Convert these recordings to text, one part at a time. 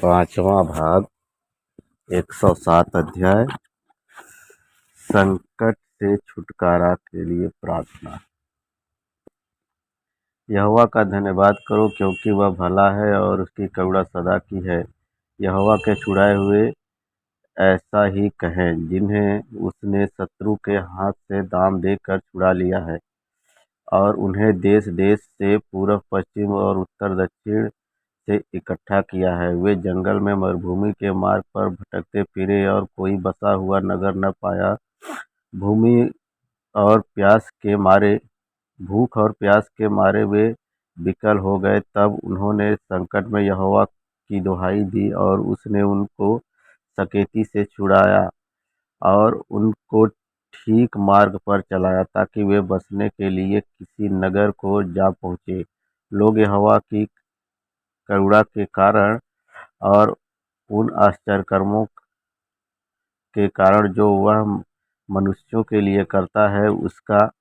पांचवा भाग 107 अध्याय संकट से छुटकारा के लिए प्रार्थना। यहोवा का धन्यवाद करो, क्योंकि वह भला है और उसकी करुणा सदा की है। यहोवा के छुड़ाए हुए ऐसा ही कहें, जिन्हें उसने शत्रु के हाथ से दाम देकर छुड़ा लिया है और उन्हें देश देश से, पूर्व पश्चिम और उत्तर दक्षिण से इकट्ठा किया है। वे जंगल में मरुभूमि के मार्ग पर भटकते फिरे और कोई बसा हुआ नगर न पाया। भूमि और प्यास के मारे भूख और प्यास के मारे वे विकल हो गए। तब उन्होंने संकट में यहोवा की दुहाई दी और उसने उनको सकेती से छुड़ाया और उनको ठीक मार्ग पर चलाया, ताकि वे बसने के लिए किसी नगर को जा पहुँचे। लोग यहोवा की करुणा के कारण और उन आश्चर्य कर्मों के कारण जो वह मनुष्यों के लिए करता है, उसका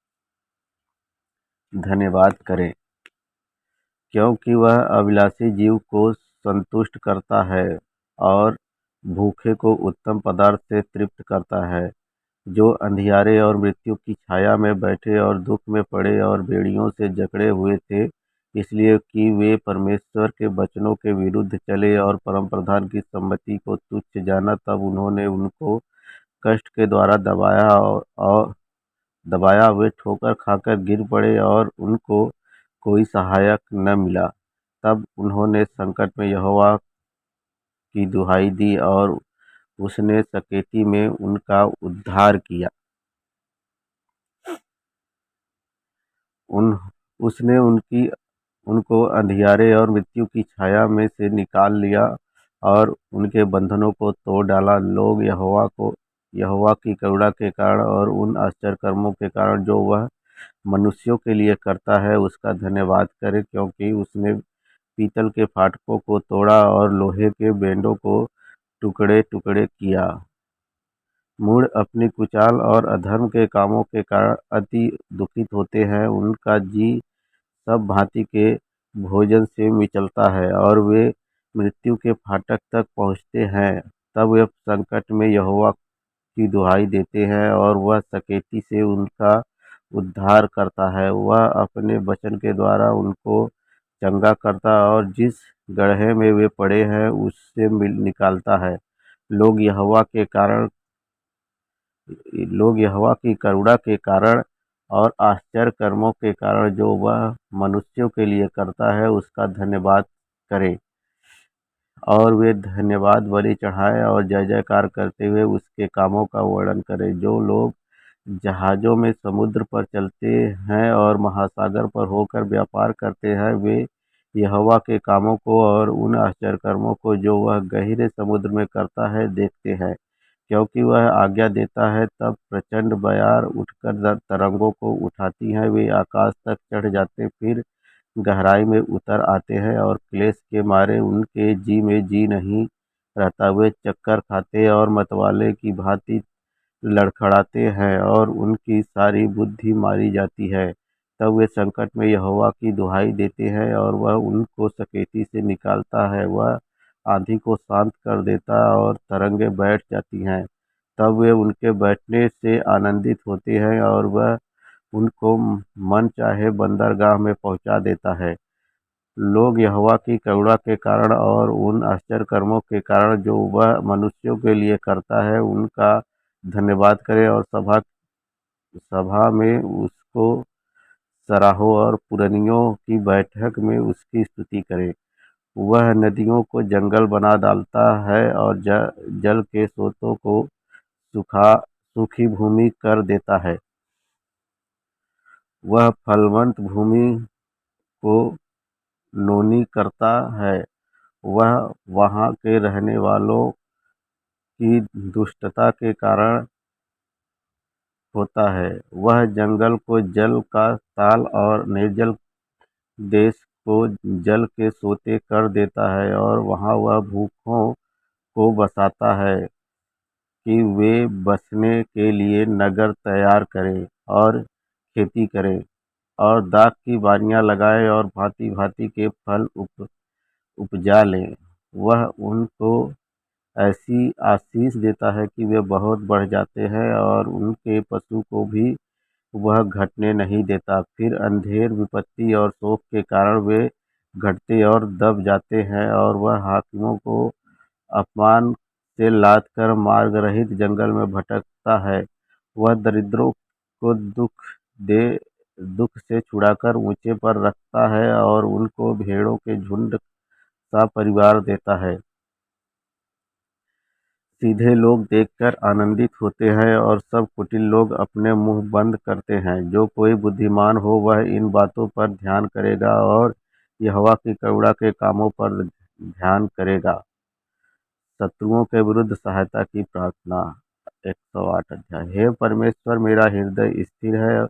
धन्यवाद करें, क्योंकि वह अभिलाषी जीव को संतुष्ट करता है और भूखे को उत्तम पदार्थ से तृप्त करता है। जो अंधियारे और मृत्यु की छाया में बैठे और दुख में पड़े और बेड़ियों से जकड़े हुए थे, इसलिए कि वे परमेश्वर के वचनों के विरुद्ध चले और परम प्रधान की सम्मति को तुच्छ जाना, तब उन्होंने उनको कष्ट के द्वारा दबाया। वे ठोकर खाकर गिर पड़े और उनको कोई सहायक न मिला। तब उन्होंने संकट में यहोवा की दुहाई दी और उसने सकेती में उनका उद्धार किया। उसने उनको अंधियारे और मृत्यु की छाया में से निकाल लिया और उनके बंधनों को तोड़ डाला। लोग यहोवा की करुणा के कारण और उन आश्चर्य कर्मों के कारण जो वह मनुष्यों के लिए करता है, उसका धन्यवाद करें, क्योंकि उसने पीतल के फाटकों को तोड़ा और लोहे के बेंडों को टुकड़े टुकड़े किया। मूढ़ अपनी कुचाल और अधर्म के कामों के कारण अति दुखित होते हैं। उनका जी सब भांति के भोजन से मिचलता है और वे मृत्यु के फाटक तक पहुँचते हैं। तब वे संकट में यहोवा की दुहाई देते हैं और वह सकेती से उनका उद्धार करता है। वह अपने वचन के द्वारा उनको चंगा करता और जिस गड्ढे में वे पड़े हैं उससे निकालता है। लोग यहोवा की करुणा के कारण और आश्चर्य कर्मों के कारण जो वह मनुष्यों के लिए करता है, उसका धन्यवाद करें, और वे धन्यवाद बलि चढ़ाएं और जय जयकार करते हुए उसके कामों का वर्णन करें। जो लोग जहाज़ों में समुद्र पर चलते हैं और महासागर पर होकर व्यापार करते हैं, वे यहोवा के कामों को और उन आश्चर्य कर्मों को जो वह गहरे समुद्र में करता है, देखते हैं। क्योंकि वह आज्ञा देता है, तब प्रचंड बयार उठकर तरंगों को उठाती हैं। वे आकाश तक चढ़ जाते, फिर गहराई में उतर आते हैं और क्लेश के मारे उनके जी में जी नहीं रहता। वे चक्कर खाते और मतवाले की भांति लड़खड़ाते हैं और उनकी सारी बुद्धि मारी जाती है। तब वे संकट में यहोवा की दुहाई देते हैं और वह उनको सकेती से निकालता है। वह आंधी को शांत कर देता और तरंगे बैठ जाती हैं। तब वे उनके बैठने से आनंदित होते हैं और वह उनको मन चाहे बंदरगाह में पहुंचा देता है। लोग यहोवा की करुणा के कारण और उन आश्चर्य कर्मों के कारण जो वह मनुष्यों के लिए करता है, उनका धन्यवाद करें और सभा में उसको सराहो और पुरनियों की बैठक में उसकी स्तुति करें। वह नदियों को जंगल बना डालता है और जल के स्रोतों को सूखी भूमि कर देता है। वह फलवंत भूमि को नोनी करता है। वह वहाँ के रहने वालों की दुष्टता के कारण होता है। वह जंगल को जल का ताल और निर्जल देश को जल के सोते कर देता है, और वहाँ वह भूखों को बसाता है कि वे बसने के लिए नगर तैयार करें और खेती करें और दाख की बारियां लगाएं और भांति भांति के फल उपजा लें। वह उनको ऐसी आशीष देता है कि वे बहुत बढ़ जाते हैं और उनके पशु को भी वह घटने नहीं देता। फिर अंधेर, विपत्ति और शोक के कारण वे घटते और दब जाते हैं और वह हाकिमों को अपमान से लाद कर मार्ग रहित जंगल में भटकता है। वह दरिद्रों को दे दुख से छुड़ाकर ऊंचे पर रखता है और उनको भेड़ों के झुंड सा परिवार देता है। सीधे लोग देखकर आनंदित होते हैं और सब कुटिल लोग अपने मुंह बंद करते हैं। जो कोई बुद्धिमान हो वह इन बातों पर ध्यान करेगा और यहोवा की करुणा के कामों पर ध्यान करेगा। शत्रुओं के विरुद्ध सहायता की प्रार्थना। 108 अध्याय। हे परमेश्वर, मेरा हृदय स्थिर है,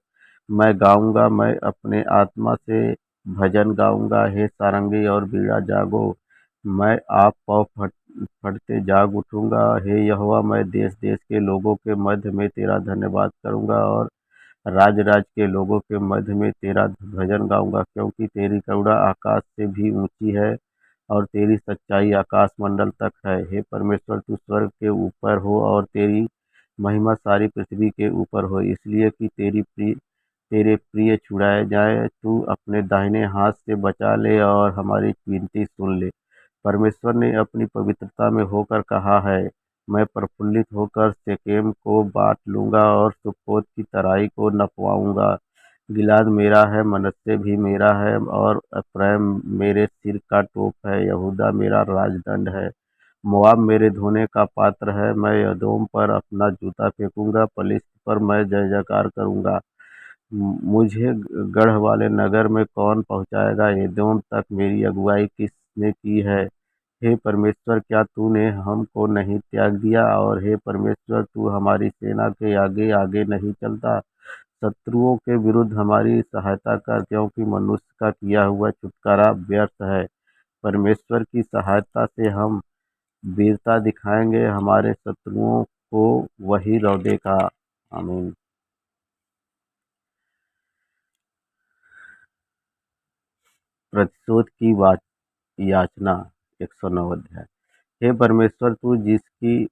मैं गाऊंगा, मैं अपने आत्मा से भजन गाऊंगा। हे सारंगी और बीड़ा जागो, मैं आप पाँव फटते जाग उठूंगा। हे यहोवा, मैं देश देश के लोगों के मध्य में तेरा धन्यवाद करूंगा और राज राज के लोगों के मध्य में तेरा भजन गाऊंगा, क्योंकि तेरी करुणा आकाश से भी ऊंची है और तेरी सच्चाई आकाश मंडल तक है। हे परमेश्वर, तू स्वर्ग के ऊपर हो और तेरी महिमा सारी पृथ्वी के ऊपर हो, इसलिए कि तेरे प्रिय छुड़ाए जाए। तू अपने दाहिने हाथ से बचा ले और हमारी विनती सुन ले। परमेश्वर ने अपनी पवित्रता में होकर कहा है, मैं प्रफुल्लित होकर शेकेम को बांट लूंगा और सुक्कोत की तराई को नपवाऊंगा। गिलाद मेरा है, मनश्शे भी मेरा है और एप्रैम मेरे सिर का टोप है। यहूदा मेरा राजदंड है, मोआब मेरे धोने का पात्र है। मैं एदोम पर अपना जूता फेंकूंगा, पलिश्त पर मैं जय जयकार करूंगा। मुझे गढ़ वाले नगर में कौन पहुंचाएगा? एदोम तक मेरी अगुवाई किसने की है? हे परमेश्वर, क्या तूने हमको नहीं त्याग दिया? और हे परमेश्वर, तू हमारी सेना के आगे आगे नहीं चलता? शत्रुओं के विरुद्ध हमारी सहायता कर, क्योंकि मनुष्य का किया हुआ छुटकारा व्यर्थ है। परमेश्वर की सहायता से हम वीरता दिखाएंगे, हमारे शत्रुओं को वही रौंदेगा। आमीन। प्रतिशोध की याचना। 109 अध्याय। हे परमेश्वर, तू जिसकी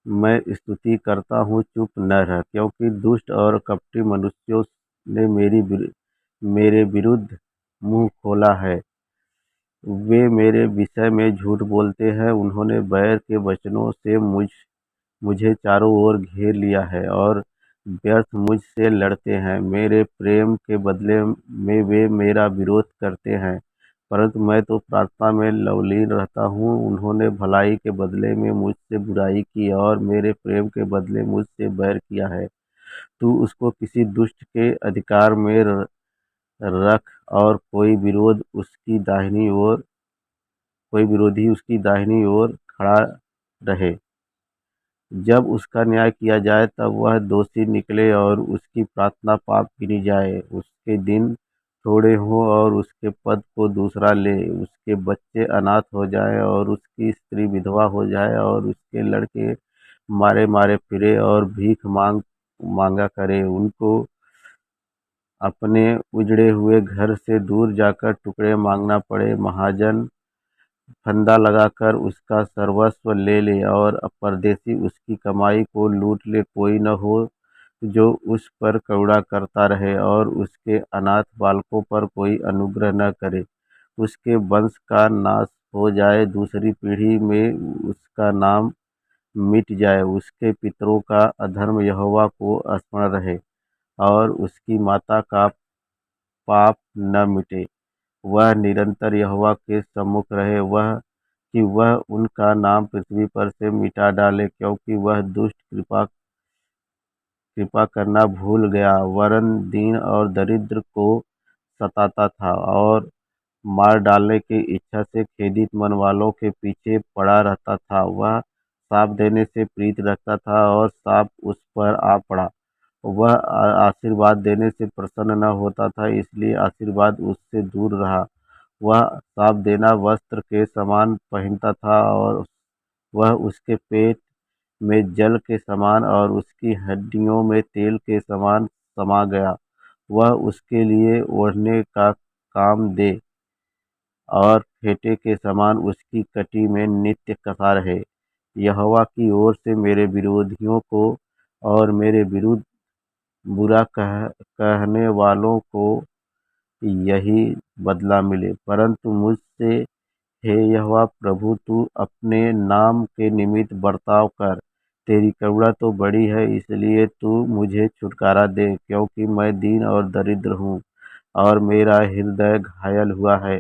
मैं स्तुति करता हूँ, चुप न रह, क्योंकि दुष्ट और कपटी मनुष्यों ने मेरे विरुद्ध मुंह खोला है। वे मेरे विषय में झूठ बोलते हैं, उन्होंने बैर के वचनों से मुझे चारों ओर घेर लिया है और व्यर्थ मुझसे लड़ते हैं। मेरे प्रेम के बदले में वे मेरा विरोध करते हैं, परंतु मैं तो प्रार्थना में लवलीन रहता हूँ। उन्होंने भलाई के बदले में मुझसे बुराई की और मेरे प्रेम के बदले मुझसे बैर किया है। तू उसको किसी दुष्ट के अधिकार में रख और कोई विरोधी उसकी दाहिनी ओर खड़ा रहे। जब उसका न्याय किया जाए तब वह दोषी निकले और उसकी प्रार्थना पाप गिनी जाए। उसके दिन थोड़े हों और उसके पद को दूसरा ले, उसके बच्चे अनाथ हो जाए और उसकी स्त्री विधवा हो जाए और उसके लड़के मारे मारे फिरे और भीख मांगा करे। उनको अपने उजड़े हुए घर से दूर जाकर टुकड़े मांगना पड़े। महाजन फंदा लगाकर उसका सर्वस्व ले ले और परदेशी उसकी कमाई को लूट ले। कोई न हो जो उस पर करुणा करता रहे और उसके अनाथ बालकों पर कोई अनुग्रह न करे। उसके वंश का नाश हो जाए, दूसरी पीढ़ी में उसका नाम मिट जाए। उसके पितरों का अधर्म यहोवा को स्मरण रहे और उसकी माता का पाप न मिटे। वह निरंतर यहोवा के सम्मुख रहे, वह उनका नाम पृथ्वी पर से मिटा डाले, क्योंकि वह दुष्ट कृपा करना भूल गया, वरन दीन और दरिद्र को सताता था और मार डालने की इच्छा से खेदित मन वालों के पीछे पड़ा रहता था। वह साप देने से प्रीत रखता था और साप उस पर आ पड़ा। वह आशीर्वाद देने से प्रसन्न न होता था, इसलिए आशीर्वाद उससे दूर रहा। वह साप देना वस्त्र के समान पहनता था और वह उसके पेट में जल के समान और उसकी हड्डियों में तेल के समान समा गया। वह उसके लिए ओढ़ने का काम दे और फेंटे के समान उसकी कटी में नित्य कसा रहे। यहोवा की ओर से मेरे विरोधियों को और मेरे विरुद्ध बुरा कहने वालों को यही बदला मिले, परंतु मुझसे हे यहोवा प्रभु, तू अपने नाम के निमित्त बर्ताव कर। तेरी करुणा तो बड़ी है, इसलिए तू मुझे छुटकारा दे, क्योंकि मैं दीन और दरिद्र हूँ और मेरा हृदय घायल हुआ है।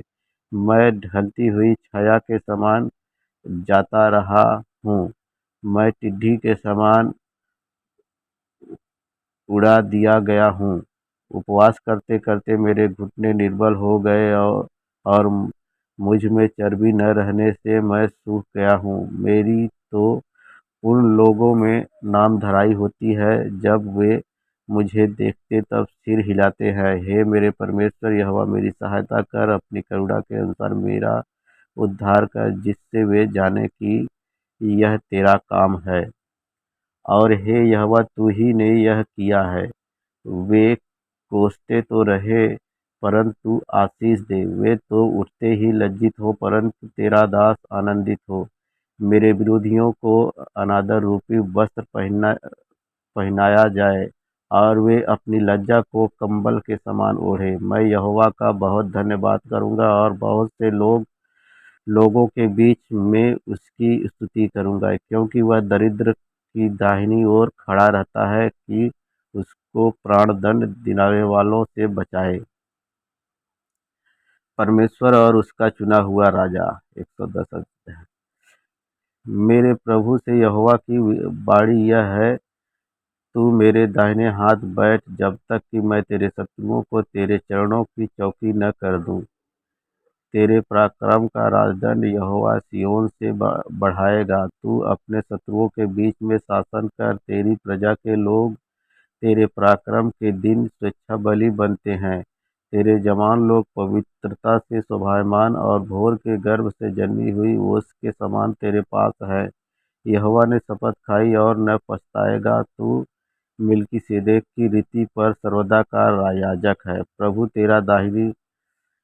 मैं ढलती हुई छाया के समान जाता रहा हूँ, मैं टिड्डी के समान उड़ा दिया गया हूँ। उपवास करते करते मेरे घुटने निर्बल हो गए और मुझ में चर्बी न रहने से मैं सूख गया हूँ। मेरी तो उन लोगों में नाम धराई होती है, जब वे मुझे देखते तब सिर हिलाते हैं। हे मेरे परमेश्वर यहोवा, मेरी सहायता कर, अपनी करुणा के अनुसार मेरा उद्धार कर, जिससे वे जाने कि यह तेरा काम है। और हे यहोवा, तू ही ने यह किया है। वे कोसते तो रहे, परंतु आशीष दे। वे तो उठते ही लज्जित हो, परंतु तेरा दास आनंदित हो। मेरे विरोधियों को अनादर रूपी वस्त्र पहनाया जाए और वे अपनी लज्जा को कंबल के समान ओढ़े। मैं यहोवा का बहुत धन्यवाद करूंगा और बहुत से लोगों के बीच में उसकी स्तुति करूंगा, क्योंकि वह दरिद्र की दाहिनी ओर खड़ा रहता है कि उसको प्राणदंड दिलाने वालों से बचाए। परमेश्वर और उसका चुना हुआ राजा। 110 अध्याय। मेरे प्रभु से यहोवा की वाणी यह है, तू मेरे दाहिने हाथ बैठ, जब तक कि मैं तेरे शत्रुओं को तेरे चरणों की चौकी न कर दूं। तेरे पराक्रम का राजदंड यहोवा सिय्योन से बढ़ाएगा। तू अपने शत्रुओं के बीच में शासन कर। तेरी प्रजा के लोग तेरे पराक्रम के दिन स्वेच्छाबलि बनते हैं। तेरे जवान लोग पवित्रता से शोभायमान और भोर के गर्भ से जन्मी हुई ओस के समान तेरे पास है। यहोवा ने शपथ खाई और न पछताएगा। तू मिल्कीसेदेक की रीति पर सर्वदा का याजक है। प्रभु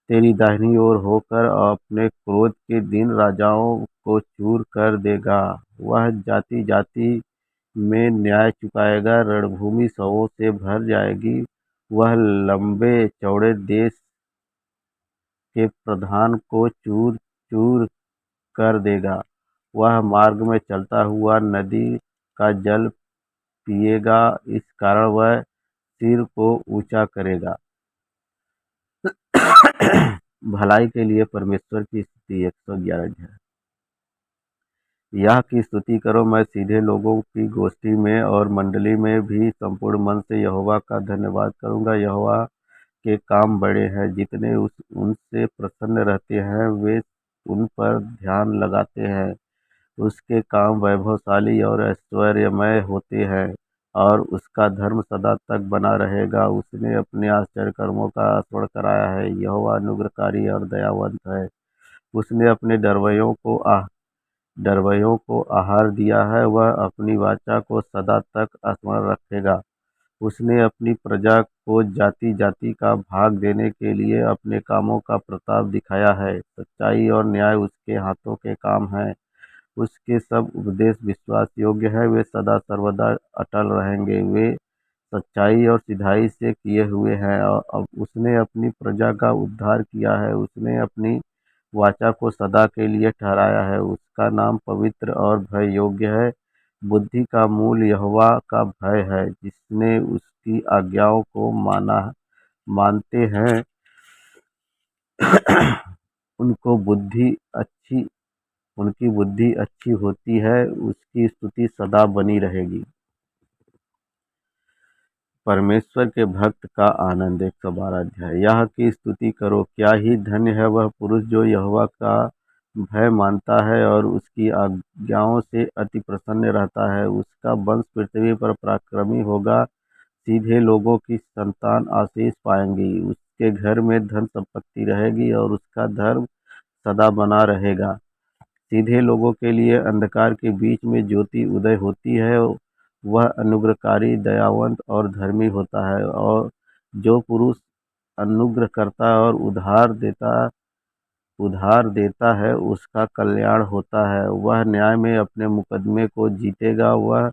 तेरी दाहिनी ओर होकर अपने क्रोध के दिन राजाओं को चूर कर देगा। वह जाति जाति में न्याय चुकाएगा, रणभूमि शवों से भर जाएगी। वह लंबे चौड़े देश के प्रधान को चूर चूर कर देगा। वह मार्ग में चलता हुआ नदी का जल पिएगा, इस कारण वह सिर को ऊंचा करेगा। भलाई के लिए परमेश्वर की स्तुति। 111 है। यह की स्तुति करो, मैं सीधे लोगों की गोष्ठी में और मंडली में भी संपूर्ण मन से यहोवा का धन्यवाद करूंगा। यहोवा के काम बड़े हैं, जितने उनसे प्रसन्न रहते हैं वे उन पर ध्यान लगाते हैं। उसके काम वैभवशाली और ऐश्वर्यमय होते हैं और उसका धर्म सदा तक बना रहेगा। उसने अपने आश्चर्य कर्मों का स्मरण कराया है। यहोवा अनुग्रहकारी और दयावंत है। उसने अपने डरवैयों को आहार दिया है। वह अपनी वाचा को सदा तक स्मरण रखेगा। उसने अपनी प्रजा को जाति जाति का भाग देने के लिए अपने कामों का प्रताप दिखाया है। सच्चाई और न्याय उसके हाथों के काम हैं। उसके सब उपदेश विश्वास योग्य है, वे सदा सर्वदा अटल रहेंगे। वे सच्चाई और सिधाई से किए हुए हैं और अब उसने अपनी प्रजा का उद्धार किया है। उसने अपनी वाचा को सदा के लिए ठहराया है। उसका नाम पवित्र और भय योग्य है। बुद्धि का मूल यहोवा का भय है। जिसने उसकी आज्ञाओं को मानते हैं उनको उनकी बुद्धि अच्छी होती है। उसकी स्तुति सदा बनी रहेगी। परमेश्वर के भक्त का आनंद। 112 अध्याय। यह की स्तुति करो, क्या ही धन्य है वह पुरुष जो यहोवा का भय मानता है और उसकी आज्ञाओं से अति प्रसन्न रहता है। उसका वंश पृथ्वी पर पराक्रमी होगा। सीधे लोगों की संतान आशीष पाएंगी। उसके घर में धन संपत्ति रहेगी और उसका धर्म सदा बना रहेगा। सीधे लोगों के लिए अंधकार के बीच में ज्योति उदय होती है। वह अनुग्रहकारी, दयावंत और धर्मी होता है। और जो पुरुष अनुग्रह करता और उधार देता उधार देता है उसका कल्याण होता है। वह न्याय में अपने मुकदमे को जीतेगा, वह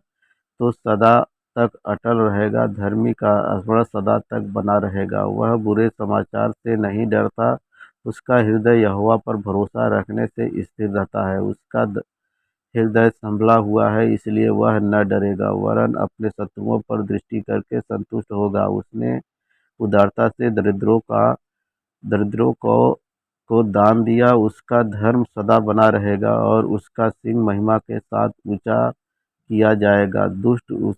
तो सदा तक अटल रहेगा, धर्मी का स्मरण सदा तक बना रहेगा। वह बुरे समाचार से नहीं डरता, उसका हृदय यहोवा पर भरोसा रखने से स्थिर रहता है। उसका हृदय संभला हुआ है, इसलिए वह न डरेगा, वरन अपने शत्रुओं पर दृष्टि करके संतुष्ट होगा। उसने उदारता से दरिद्रों को दान दिया, उसका धर्म सदा बना रहेगा और उसका सिंह महिमा के साथ ऊंचा किया जाएगा। दुष्ट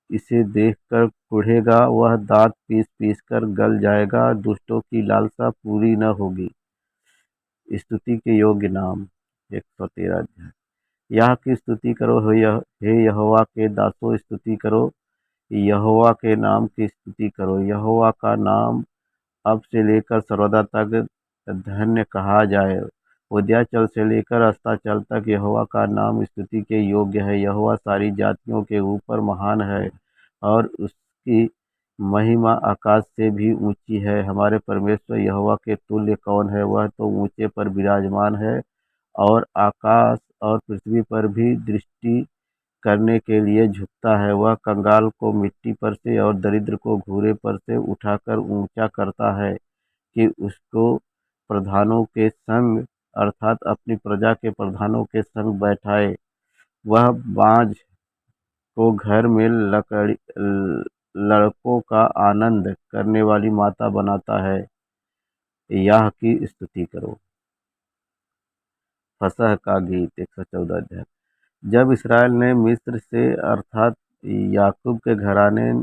इसे देखकर कुढ़ेगा, वह दांत पीस पीस कर गल जाएगा, दुष्टों की लालसा पूरी न होगी। स्तुति के योग्य नाम 113 अध्याय। यह की स्तुति करो, हे यहोवा के दासों, स्तुति करो, यहोवा के नाम की स्तुति करो। यहोवा का नाम अब से लेकर सर्वदा तक धन्य कहा जाए। उदयाचल से लेकर अस्ताचल तक यहोवा का नाम स्तुति के योग्य है। यहोवा सारी जातियों के ऊपर महान है और उसकी महिमा आकाश से भी ऊंची है। हमारे परमेश्वर यहोवा के तुल्य कौन है? वह तो ऊंचे पर विराजमान है और आकाश और पृथ्वी पर भी दृष्टि करने के लिए झुकता है। वह कंगाल को मिट्टी पर से और दरिद्र को घूरे पर से उठाकर ऊंचा करता है कि उसको प्रधानों के संग अर्थात अपनी प्रजा के प्रधानों के संग बैठाए। वह बाँझ को घर में लड़कों का आनंद करने वाली माता बनाता है। याह की स्तुति करो। फसह का गीत 114 अध्याय। जब इसराइल ने मिस्र से अर्थात याकूब के घराने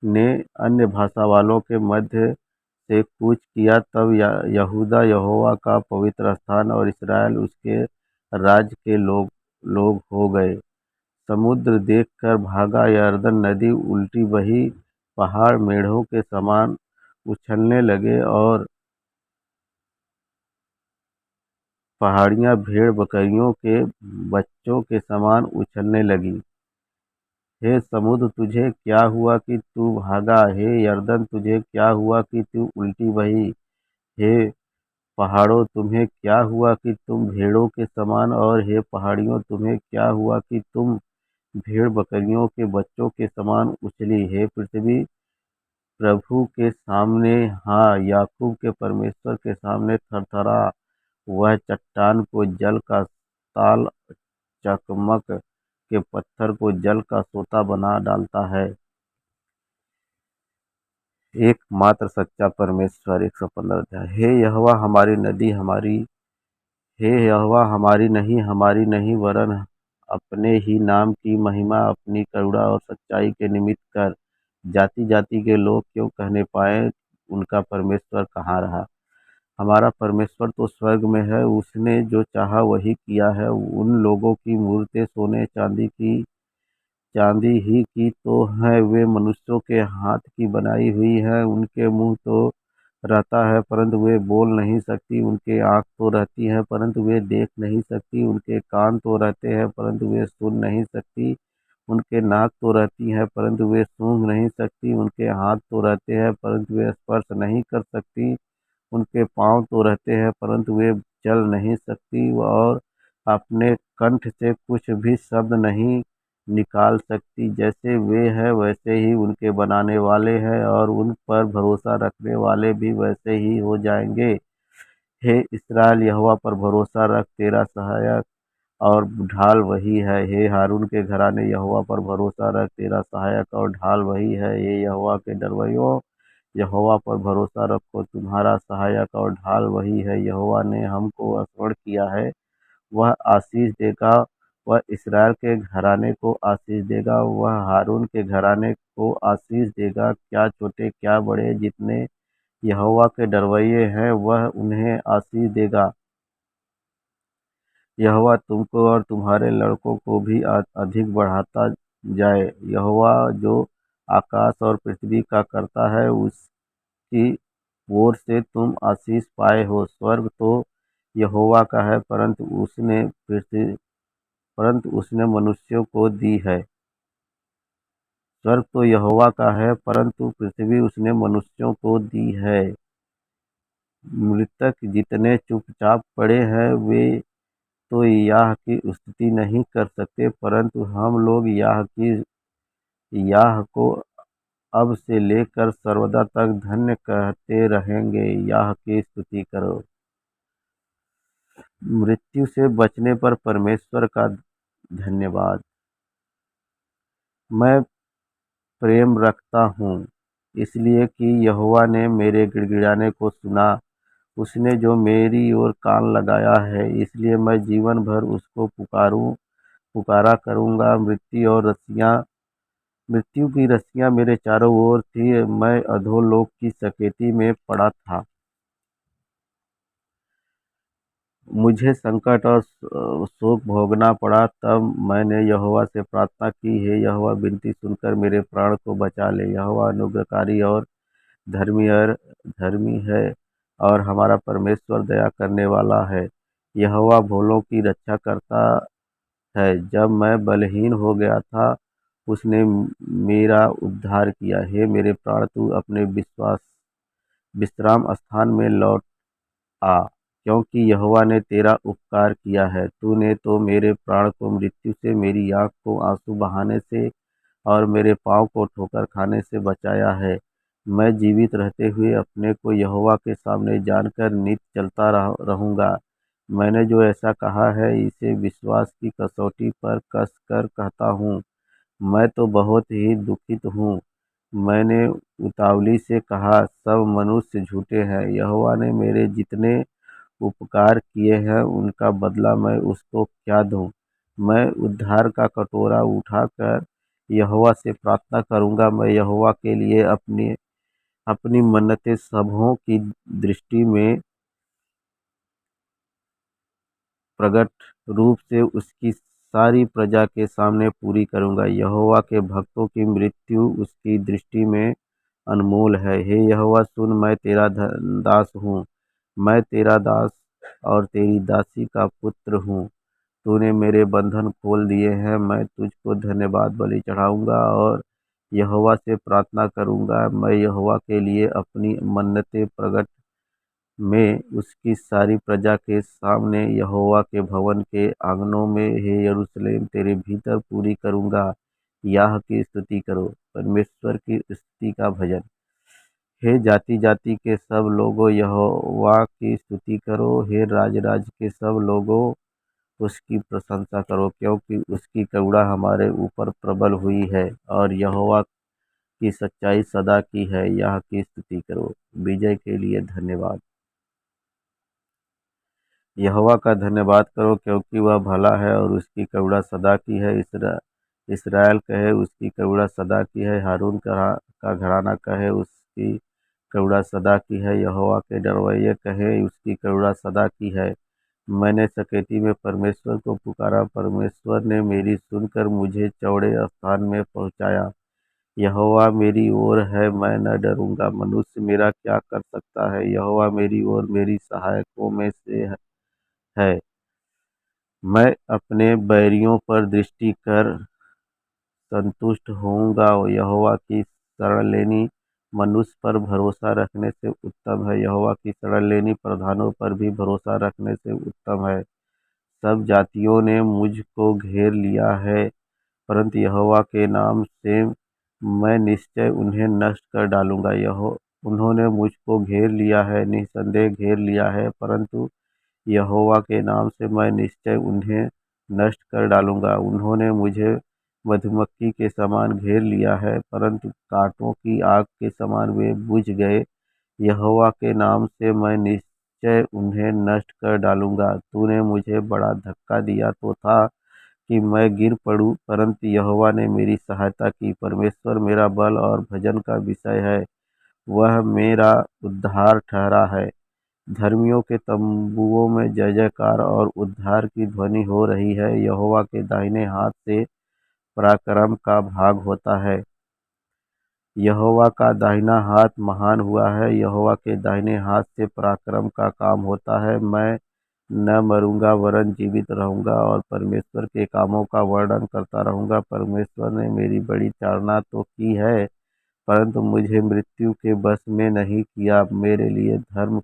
ने अन्य भाषा वालों के मध्य से कूच किया, तब यहूदा यहोवा का पवित्र स्थान और इसराइल उसके राज्य के लोग हो गए। समुद्र देखकर भागा, यरदन नदी उल्टी बही, पहाड़ मेढ़ों के समान उछलने लगे और पहाड़ियाँ भेड़ बकरियों के बच्चों के समान उछलने लगी। हे समुद्र, तुझे क्या हुआ कि तू भागा? हे यरदन, तुझे क्या हुआ कि तू उल्टी बही? हे पहाड़ों, तुम्हें क्या हुआ कि तुम भेड़ों के समान, और हे पहाड़ियों, तुम्हें क्या हुआ कि तुम भेड़ बकरियों के बच्चों के समान उछली? हे पृथ्वी, प्रभु के सामने, हाँ, याकूब के परमेश्वर के सामने थरथरा। वह चट्टान को जल का ताल, चकमक के पत्थर को जल का सोता बना डालता है। एकमात्र सच्चा परमेश्वर 115 अध्याय। हे यहोवा हमारी नदी, हे यहोवा हमारी नहीं वरन अपने ही नाम की महिमा अपनी करुणा और सच्चाई के निमित्त कर। जाति जाति के लोग क्यों कहने पाए, उनका परमेश्वर कहाँ रहा? हमारा परमेश्वर तो स्वर्ग में है, उसने जो चाहा वही किया है। उन लोगों की मूर्तें सोने चांदी ही की तो है, वे मनुष्यों के हाथ की बनाई हुई है। उनके मुंह तो रहता है परंतु वे बोल नहीं सकती, उनके आँख तो रहती है परंतु वे देख नहीं सकती, उनके कान तो रहते हैं परंतु वे सुन नहीं सकती, उनके नाक तो रहती है परंतु वे सूंघ नहीं सकती, उनके हाथ तो रहते हैं परंतु वे स्पर्श नहीं कर सकती, उनके पाँव तो रहते हैं परंतु वे चल नहीं सकती और अपने कंठ से कुछ भी शब्द नहीं निकाल सकती। जैसे वे हैं वैसे ही उनके बनाने वाले हैं और उन पर भरोसा रखने वाले भी वैसे ही हो जाएंगे। हे इसराइल, यहोवा पर भरोसा रख, तेरा सहायक और ढाल वही है। हे हारून के घराने, यहोवा पर भरोसा रख, तेरा सहायक और ढाल वही है। हे यहोवा के डरवैयों, यहोवा पर भरोसा रखो, तुम्हारा सहायक और ढाल वही है। यहोवा ने हमको स्मरण किया है, वह आशीष देगा, वह इसराइल के घराने को आशीष देगा, वह हारून के घराने को आशीष देगा। क्या छोटे क्या बड़े, जितने यहोवा के डरवैये हैं, वह उन्हें आशीष देगा। यहोवा तुमको और तुम्हारे लड़कों को भी अधिक बढ़ाता जाए। यहोवा जो आकाश और पृथ्वी का करता है, उसकी ओर से तुम आशीष पाए हो। स्वर्ग तो यहोवा का है परंतु उसने मनुष्यों को दी है। स्वर्ग तो यहोवा का है परंतु पृथ्वी उसने मनुष्यों को दी है। मृतक जितने चुपचाप पड़े हैं वे तो याह की स्तुति नहीं कर सकते, परंतु हम लोग याह को अब से लेकर सर्वदा तक धन्य कहते रहेंगे। याह की स्तुति करो। मृत्यु से बचने पर परमेश्वर का धन्यवाद। मैं प्रेम रखता हूँ इसलिए कि यहोवा ने मेरे गिड़गिड़ाने को सुना। उसने जो मेरी ओर कान लगाया है, इसलिए मैं जीवन भर उसको पुकारा करूँगा। मृत्यु की रस्सियाँ मेरे चारों ओर थी, मैं अधोलोक की सकेती में पड़ा था। मुझे संकट और शोक भोगना पड़ा, तब मैंने यहोवा से प्रार्थना की, हे यहोवा, विनती सुनकर मेरे प्राण को बचा ले। यहोवा अनुग्रहकारी और धर्मी है और हमारा परमेश्वर दया करने वाला है। यहोवा भोलों की रक्षा करता है। जब मैं बलहीन हो गया था, उसने मेरा उद्धार किया। हे मेरे प्राण, तू अपने विश्राम स्थान में लौट आ, क्योंकि यहोवा ने तेरा उपकार किया है। तूने तो मेरे प्राण को मृत्यु से, मेरी आँख को आंसू बहाने से और मेरे पाँव को ठोकर खाने से बचाया है। मैं जीवित रहते हुए अपने को यहोवा के सामने जानकर नित्य चलता रहूँगा। मैंने जो ऐसा कहा है, इसे विश्वास की कसौटी पर कस कर कहता हूँ। मैं तो बहुत ही दुखित हूँ। मैंने उतावली से कहा, सब मनुष्य झूठे हैं। यहोवा ने मेरे जितने उपकार किए हैं, उनका बदला मैं उसको क्या दूँ। मैं उद्धार का कटोरा उठाकर यहोवा से प्रार्थना करूँगा। मैं यहोवा के लिए अपनी अपनी मन्नतें सबों की दृष्टि में प्रकट रूप से उसकी सारी प्रजा के सामने पूरी करूँगा। यहोवा के भक्तों की मृत्यु उसकी दृष्टि में अनमोल है। हे यहोवा सुन, मैं तेरा दास हूँ। मैं तेरा दास और तेरी दासी का पुत्र हूँ। तूने मेरे बंधन खोल दिए हैं। मैं तुझको धन्यवाद बलि चढ़ाऊँगा और यहोवा से प्रार्थना करूँगा। मैं यहोवा के लिए अपनी मन्नतें प्रगट में उसकी सारी प्रजा के सामने यहोवा के भवन के आंगनों में, हे यरूशलेम, तेरे भीतर पूरी करूँगा। याह की स्तुति करो। परमेश्वर की स्तुति का भजन। हे जाति जाति के सब लोगों, यहोवा की स्तुति करो। हे राज राज के सब लोगों, उसकी प्रशंसा करो, क्योंकि उसकी करुणा हमारे ऊपर प्रबल हुई है और यहोवा की सच्चाई सदा की है। यह की स्तुति करो। विजय के लिए धन्यवाद। यहोवा का धन्यवाद करो, क्योंकि वह भला है और उसकी करुणा सदा की है। इसराइल कहे, उसकी करुणा सदा की है। हारून का घराना कहे, उसकी करुणा सदा की है। यहोवा के डरवैये कहे, उसकी करुणा सदा की है। मैंने सकेती में परमेश्वर को पुकारा, परमेश्वर ने मेरी सुनकर मुझे चौड़े स्थान में पहुँचाया। यहोवा मेरी ओर है, मैं न डरूंगा। मनुष्य मेरा क्या कर सकता है। यहोवा मेरी ओर मेरी सहायकों में से है। मैं अपने बैरियों पर दृष्टि कर संतुष्ट होऊंगा। यहोवा की शरण लेनी मनुष्य पर भरोसा रखने से उत्तम है। यहोवा की शरण लेनी प्रधानों पर भी भरोसा रखने से उत्तम है। सब जातियों ने मुझको घेर लिया है, परंतु यहोवा के नाम से मैं निश्चय उन्हें नष्ट कर डालूंगा। उन्होंने मुझको घेर लिया है, निसंदेह घेर लिया है, परंतु यहोवा के नाम से मैं निश्चय उन्हें नष्ट कर डालूंगा। उन्होंने मुझे मधुमक्खी के समान घेर लिया है, परंतु कांटों की आग के समान वे बुझ गए। यहोवा के नाम से मैं निश्चय उन्हें नष्ट कर डालूंगा। तूने मुझे बड़ा धक्का दिया तो था कि मैं गिर पड़ूं, परंतु यहोवा ने मेरी सहायता की। परमेश्वर मेरा बल और भजन का विषय है, वह मेरा उद्धार ठहरा है। धर्मियों के तंबुओं में जय जयकार और उद्धार की ध्वनि हो रही है। यहोवा के दाहिने हाथ से पराक्रम का भाग होता है। यहोवा का दाहिना हाथ महान हुआ है। यहोवा के दाहिने हाथ से पराक्रम का काम होता है। मैं न मरूंगा वरन जीवित रहूंगा और परमेश्वर के कामों का वर्णन करता रहूंगा। परमेश्वर ने मेरी बड़ी ताड़ना तो की है, परंतु मुझे मृत्यु के वश में नहीं किया। मेरे लिए धर्म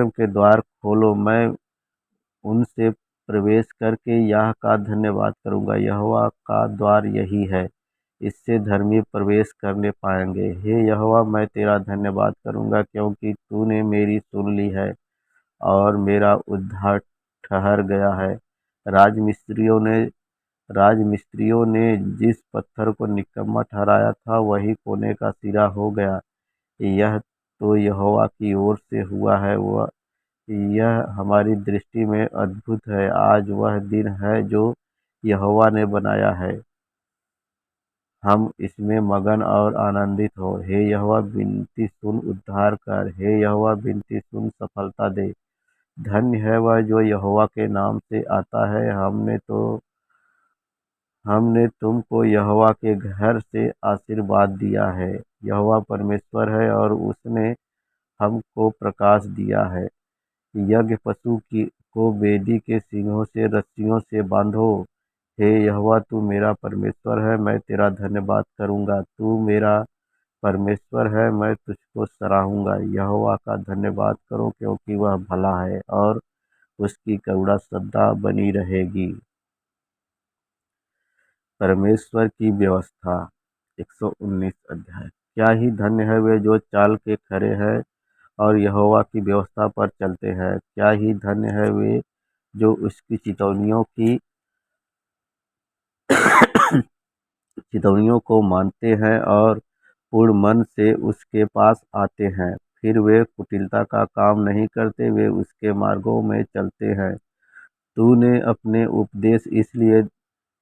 के द्वार खोलो, मैं उनसे प्रवेश करके यह का धन्यवाद करूंगा। यहोवा का द्वार यही है, इससे धर्मी प्रवेश करने पाएंगे। हे यहोवा, मैं तेरा धन्यवाद करूंगा, क्योंकि तूने मेरी सुन ली है और मेरा उद्धार ठहर गया है। राजमिस्त्रियों ने राजमिस्त्रियों ने जिस पत्थर को निकम्मा ठहराया था, वही कोने का सिरा हो गया। यह तो यहोवा की ओर से हुआ है, वह यह हमारी दृष्टि में अद्भुत है। आज वह दिन है जो यहोवा ने बनाया है, हम इसमें मगन और आनंदित हो। हे यहोवा, विनती सुन, उद्धार कर। हे यहोवा, विनती सुन, सफलता दे। धन्य है वह जो यहोवा के नाम से आता है। हमने तुमको यहोवा के घर से आशीर्वाद दिया है। यहोवा परमेश्वर है और उसने हमको प्रकाश दिया है। यज्ञ पशु की को वेदी के सींगों से रस्सियों से बांधो। हे यहोवा, तू मेरा परमेश्वर है, मैं तेरा धन्यवाद करूंगा। तू मेरा परमेश्वर है, मैं तुझको सराहूंगा। यहोवा का धन्यवाद करो, क्योंकि वह भला है और उसकी करुणा सदा बनी रहेगी। परमेश्वर की व्यवस्था 119 अध्याय। क्या ही धन्य है वे जो चाल के खरे हैं और यहोवा की व्यवस्था पर चलते हैं। क्या ही धन्य है वे जो उसकी चितौनियों को मानते हैं और पूर्ण मन से उसके पास आते हैं। फिर वे कुटिलता का काम नहीं करते, वे उसके मार्गों में चलते हैं। तूने अपने उपदेश इसलिए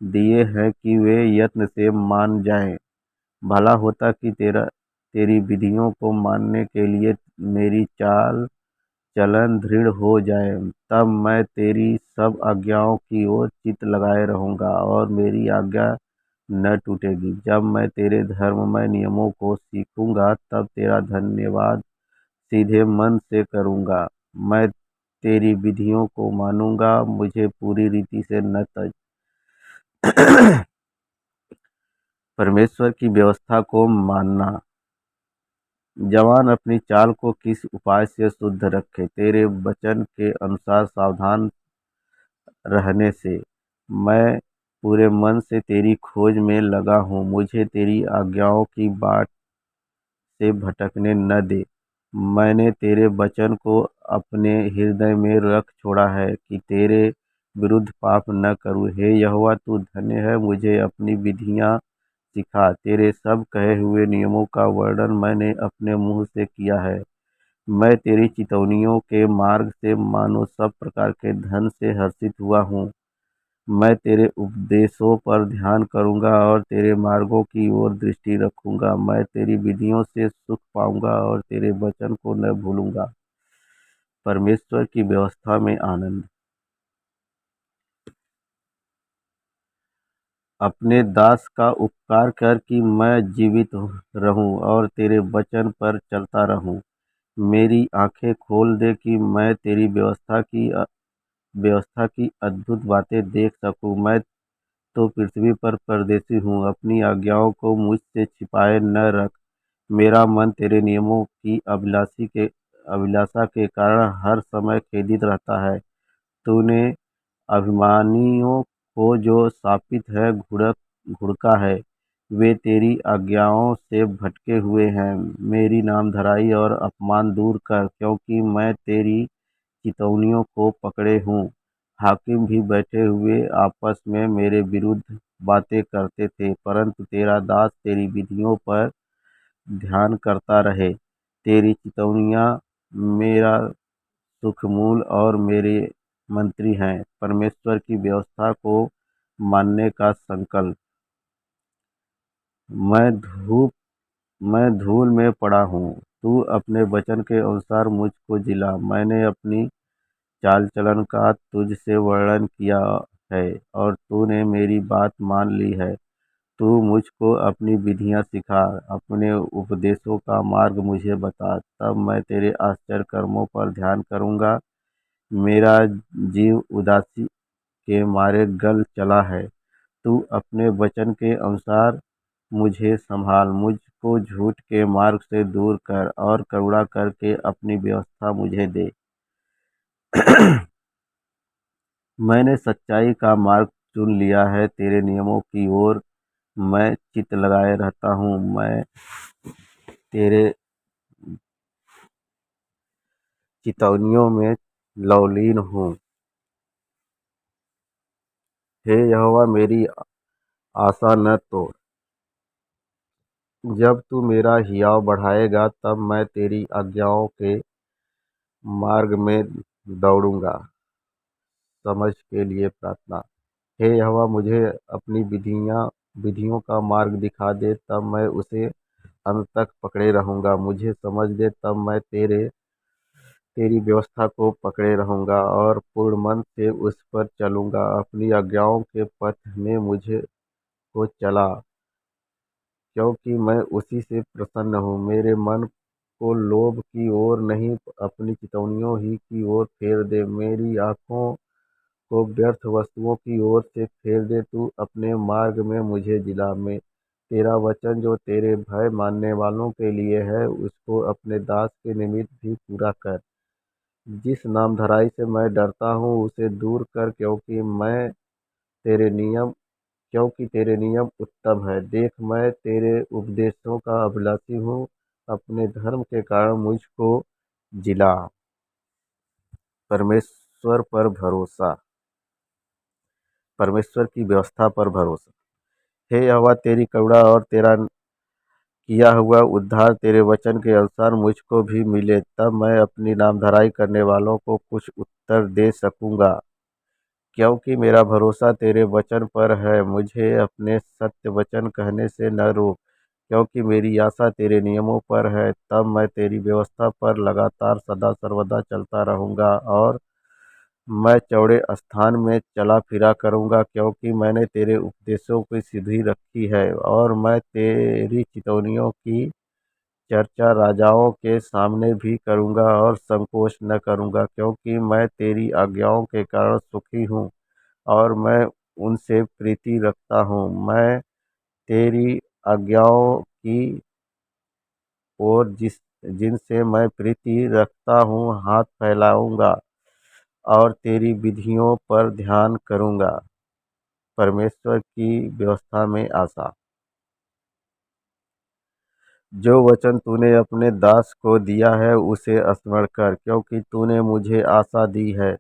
दिए हैं कि वे यत्न से मान जाएं। भला होता कि तेरी विधियों को मानने के लिए मेरी चाल चलन दृढ़ हो जाए। तब मैं तेरी सब आज्ञाओं की ओर चित्त लगाए रहूंगा और मेरी आज्ञा न टूटेगी। जब मैं तेरे धर्ममय नियमों को सीखूंगा, तब तेरा धन्यवाद सीधे मन से करूंगा। मैं तेरी विधियों को मानूंगा, मुझे पूरी रीति से न तज। परमेश्वर की व्यवस्था को मानना। जवान अपनी चाल को किस उपाय से शुद्ध रखे, तेरे वचन के अनुसार सावधान रहने से। मैं पूरे मन से तेरी खोज में लगा हूँ, मुझे तेरी आज्ञाओं की बाट से भटकने न दे। मैंने तेरे वचन को अपने हृदय में रख छोड़ा है कि तेरे विरुद्ध पाप न करूँ। हे यहोवा, तू धन्य है, मुझे अपनी विधियाँ सिखा। तेरे सब कहे हुए नियमों का वर्णन मैंने अपने मुंह से किया है। मैं तेरी चितौनियों के मार्ग से मानो सब प्रकार के धन से हर्षित हुआ हूँ। मैं तेरे उपदेशों पर ध्यान करूंगा और तेरे मार्गों की ओर दृष्टि रखूंगा। मैं तेरी विधियों से सुख पाऊंगा और तेरे वचन को न भूलूंगा। परमेश्वर की व्यवस्था में आनंद। अपने दास का उपकार कर कि मैं जीवित रहूं और तेरे वचन पर चलता रहूं। मेरी आंखें खोल दे कि मैं तेरी व्यवस्था की अद्भुत बातें देख सकूं। मैं तो पृथ्वी पर परदेसी हूँ, अपनी आज्ञाओं को मुझसे छिपाए न रख। मेरा मन तेरे नियमों की अभिलाषा के कारण हर समय खेदित रहता है। तूने अभिमानियों को जो शापित है घुड़का है, वे तेरी आज्ञाओं से भटके हुए हैं। मेरी नामधराई और अपमान दूर कर, क्योंकि मैं तेरी चितौनियों को पकड़े हूँ। हाकिम भी बैठे हुए आपस में मेरे विरुद्ध बातें करते थे, परंतु तेरा दास तेरी विधियों पर ध्यान करता रहे। तेरी चितौनियाँ मेरा सुखमूल और मेरे मंत्री हैं। परमेश्वर की व्यवस्था को मानने का संकल्प। मैं धूप मैं धूल में पड़ा हूँ, तू अपने वचन के अनुसार मुझको जिला। मैंने अपनी चाल चलन का तुझसे वर्णन किया है और तूने मेरी बात मान ली है। तू मुझको अपनी विधियां सिखा, अपने उपदेशों का मार्ग मुझे बता। तब मैं तेरे आश्चर्य कर्मों पर ध्यान करूंगा। मेरा जीव उदासी के मारे गल चला है। तू अपने वचन के अनुसार मुझे संभाल, मुझको झूठ के मार्ग से दूर कर और करुणा करके अपनी व्यवस्था मुझे दे। मैंने सच्चाई का मार्ग चुन लिया है, तेरे नियमों की ओर मैं चित्त लगाए रहता हूँ। मैं तेरे चितौनियों में लवलीन हूँ। हे यहोवा, मेरी आशा न तोड़। जब तू मेरा हियाव बढ़ाएगा तब मैं तेरी आज्ञाओं के मार्ग में दौड़ूंगा। समझ के लिए प्रार्थना। हे यहोवा, मुझे अपनी विधियों का मार्ग दिखा दे, तब मैं उसे अंत तक पकड़े रहूंगा। मुझे समझ दे, तब मैं तेरी व्यवस्था को पकड़े रहूंगा और पूर्ण मन से उस पर चलूंगा। अपनी आज्ञाओं के पथ में मुझे को चला, क्योंकि मैं उसी से प्रसन्न हूँ। मेरे मन को लोभ की ओर नहीं, अपनी चितौनियों ही की ओर फेर दे। मेरी आंखों को व्यर्थ वस्तुओं की ओर से फेर दे। तू अपने मार्ग में मुझे जिला में तेरा वचन जो तेरे भय मानने वालों के लिए है, उसको अपने दास के निमित्त भी पूरा कर। जिस नामधराई से मैं डरता हूँ उसे दूर कर, क्योंकि तेरे नियम उत्तम है। देख, मैं तेरे उपदेशों का अभिलाषी हूँ। अपने धर्म के कारण मुझको जिला। परमेश्वर पर भरोसा। परमेश्वर की व्यवस्था पर भरोसा। हे यहोवा, तेरी करुणा और तेरा किया हुआ उद्धार तेरे वचन के अनुसार मुझको भी मिले, तब मैं अपनी नामधराई करने वालों को कुछ उत्तर दे सकूंगा। क्योंकि मेरा भरोसा तेरे वचन पर है, मुझे अपने सत्य वचन कहने से न रोक। क्योंकि मेरी आशा तेरे नियमों पर है, तब मैं तेरी व्यवस्था पर लगातार सदा सर्वदा चलता रहूंगा। और मैं चौड़े स्थान में चला फिरा करूंगा, क्योंकि मैंने तेरे उपदेशों की सीधी रखी है। और मैं तेरी चितौनियों की चर्चा राजाओं के सामने भी करूंगा और संकोच न करूंगा, क्योंकि मैं तेरी आज्ञाओं के कारण सुखी हूँ और मैं उनसे प्रीति रखता हूँ। मैं तेरी आज्ञाओं की ओर जिनसे मैं प्रीति रखता हूँ हाथ फैलाऊंगा और तेरी विधियों पर ध्यान करूंगा। परमेश्वर की व्यवस्था में आशा। जो वचन तूने अपने दास को दिया है उसे स्मरण कर, क्योंकि तूने मुझे आशा दी है।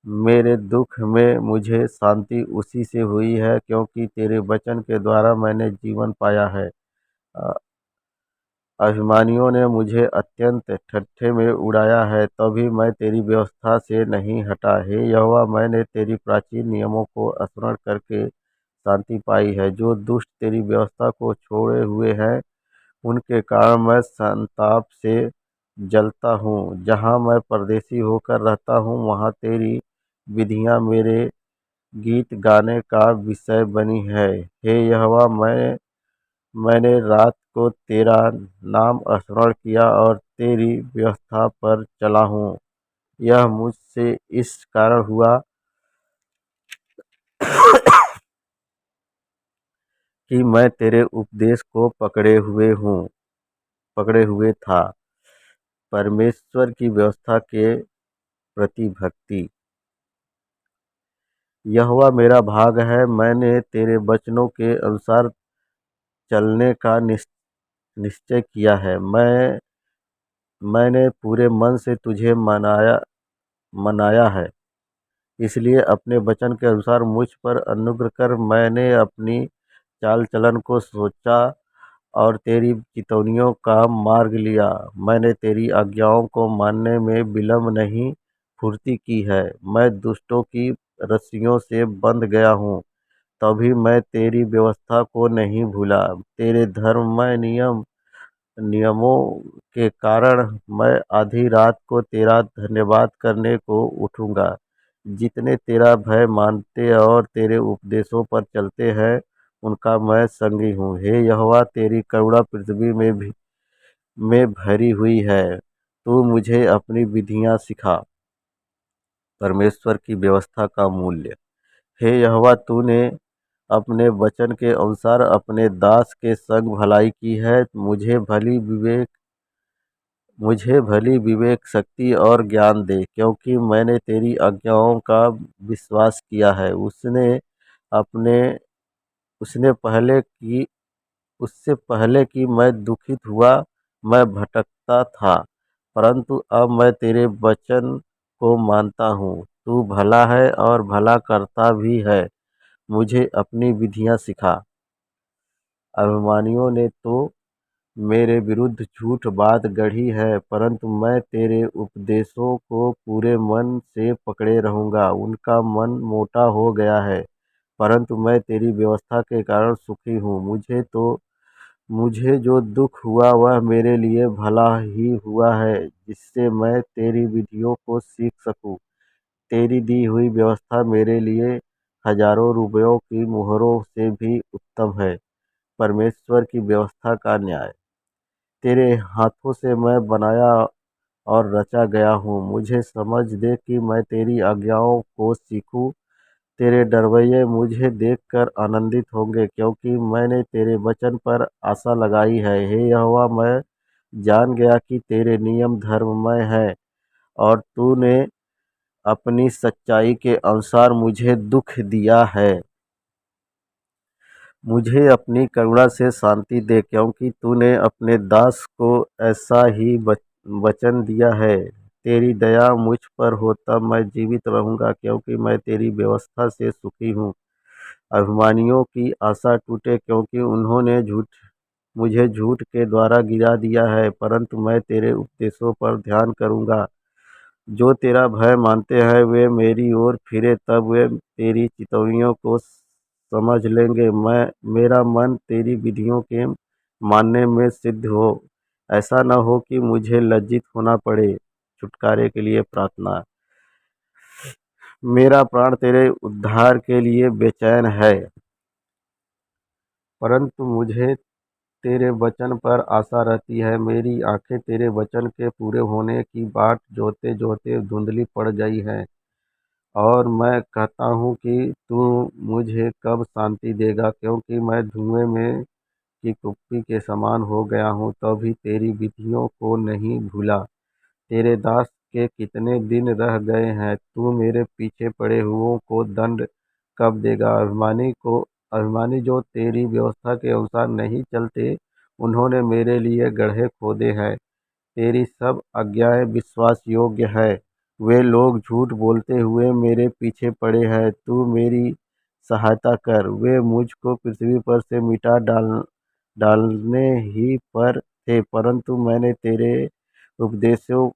मेरे दुख में मुझे शांति उसी से हुई है, क्योंकि तेरे वचन के द्वारा मैंने जीवन पाया है। अ, अभिमानियों ने मुझे अत्यंत ठट्ठे में उड़ाया है, तभी मैं तेरी व्यवस्था से नहीं हटा। हे यहोवा, मैंने तेरी प्राचीन नियमों को स्मरण करके शांति पाई है। जो दुष्ट तेरी व्यवस्था को छोड़े हुए हैं उनके कारण मैं संताप से जलता हूँ। जहाँ मैं परदेशी होकर रहता हूँ वहाँ तेरी विधियाँ मेरे गीत गाने का विषय बनी है। हे यहोवा, मैंने रात को तेरा नाम स्मरण किया और तेरी व्यवस्था पर चला हूँ। यह मुझसे इस कारण हुआ कि मैं तेरे उपदेश को पकड़े हुए था। परमेश्वर की व्यवस्था के प्रति भक्ति। यहोवा मेरा भाग है, मैंने तेरे वचनों के अनुसार चलने का निश्चय किया है। मैंने पूरे मन से तुझे मनाया है, इसलिए अपने वचन के अनुसार मुझ पर अनुग्रह कर। मैंने अपनी चाल चलन को सोचा और तेरी चितौनियों का मार्ग लिया। मैंने तेरी आज्ञाओं को मानने में विलम्ब नहीं, फुर्ती की है। मैं दुष्टों की रस्सियों से बंध गया हूँ, तभी मैं तेरी व्यवस्था को नहीं भूला। तेरे धर्ममय नियमों के कारण मैं आधी रात को तेरा धन्यवाद करने को उठूंगा। जितने तेरा भय मानते और तेरे उपदेशों पर चलते हैं उनका मैं संगी हूँ। हे यहोवा, तेरी करुणा पृथ्वी में भरी हुई है। तू मुझे अपनी विधियाँ सिखा। परमेश्वर की व्यवस्था का मूल्य। हे यहोवा, तूने अपने वचन के अनुसार अपने दास के संग भलाई की है। मुझे भली विवेक शक्ति और ज्ञान दे, क्योंकि मैंने तेरी आज्ञाओं का विश्वास किया है। अपने उसने पहले की उससे पहले कि मैं दुखित हुआ, मैं भटकता था, परंतु अब मैं तेरे वचन को मानता हूँ। तू भला है और भला करता भी है। मुझे अपनी विधियाँ सिखा। अभिमानियों ने तो मेरे विरुद्ध झूठ बात गढ़ी है, परंतु मैं तेरे उपदेशों को पूरे मन से पकड़े रहूँगा। उनका मन मोटा हो गया है, परंतु मैं तेरी व्यवस्था के कारण सुखी हूँ। मुझे जो दुख हुआ वह मेरे लिए भला ही हुआ है, जिससे मैं तेरी विधियों को सीख सकूं। तेरी दी हुई व्यवस्था मेरे लिए हजारों रुपयों की मुहरों से भी उत्तम है। परमेश्वर की व्यवस्था का न्याय। तेरे हाथों से मैं बनाया और रचा गया हूँ। मुझे समझ दे कि मैं तेरी आज्ञाओं को सीखूं। तेरे डरवैये मुझे देखकर आनंदित होंगे, क्योंकि मैंने तेरे वचन पर आशा लगाई है। हे यहोवा, मैं जान गया कि तेरे नियम धर्ममय है, और तूने अपनी सच्चाई के अनुसार मुझे दुख दिया है। मुझे अपनी करुणा से शांति दे, क्योंकि तूने अपने दास को ऐसा ही वचन दिया है। तेरी दया मुझ पर हो, तब मैं जीवित रहूंगा, क्योंकि मैं तेरी व्यवस्था से सुखी हूँ। अभिमानियों की आशा टूटे, क्योंकि उन्होंने मुझे झूठ के द्वारा गिरा दिया है, परंतु मैं तेरे उपदेशों पर ध्यान करूंगा। जो तेरा भय मानते हैं वे मेरी ओर फिरे, तब वे तेरी चितौनियों को समझ लेंगे। मेरा मन तेरी विधियों के मानने में सिद्ध हो। ऐसा न हो कि मुझे लज्जित होना पड़े। छुटकारे के लिए प्रार्थना। मेरा प्राण तेरे उद्धार के लिए बेचैन है, परंतु मुझे तेरे वचन पर आशा रहती है। मेरी आंखें तेरे वचन के पूरे होने की बाट जोहते जोहते धुंधली पड़ गई हैं, और मैं कहता हूँ कि तू मुझे कब शांति देगा, क्योंकि मैं धुएं में की कुप्पी के समान हो गया हूँ, तो भी तेरी विधियों को नहीं भूला। तेरे दास के कितने दिन रह गए हैं। तू मेरे पीछे पड़े हुओं को दंड कब देगा। अभिमानी जो तेरी व्यवस्था के अनुसार नहीं चलते, उन्होंने मेरे लिए गड्ढे खोदे हैं। तेरी सब आज्ञाएं विश्वास योग्य है। वे लोग झूठ बोलते हुए मेरे पीछे पड़े हैं। तू मेरी सहायता कर। वे मुझको पृथ्वी पर से मिटा डालने ही पर थे, परंतु मैंने तेरे उपदेशों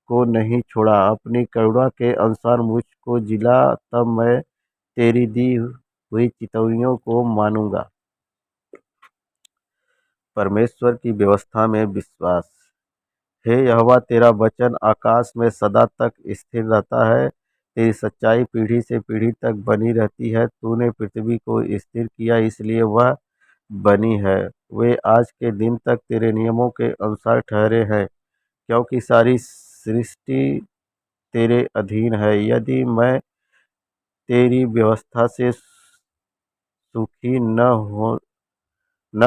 को नहीं छोड़ा। अपनी करुणा के अनुसार मुझको जिला, तब मैं तेरी दी हुई चितौनियों को मानूंगा। परमेश्वर की व्यवस्था में विश्वास। हे यहोवा, तेरा वचन आकाश में सदा तक स्थिर रहता है। तेरी सच्चाई पीढ़ी से पीढ़ी तक बनी रहती है। तूने पृथ्वी को स्थिर किया, इसलिए वह बनी है। वे आज के दिन तक तेरे नियमों के अनुसार ठहरे हैं, क्योंकि सारी सृष्टि तेरे अधीन है। यदि मैं तेरी व्यवस्था से सुखी न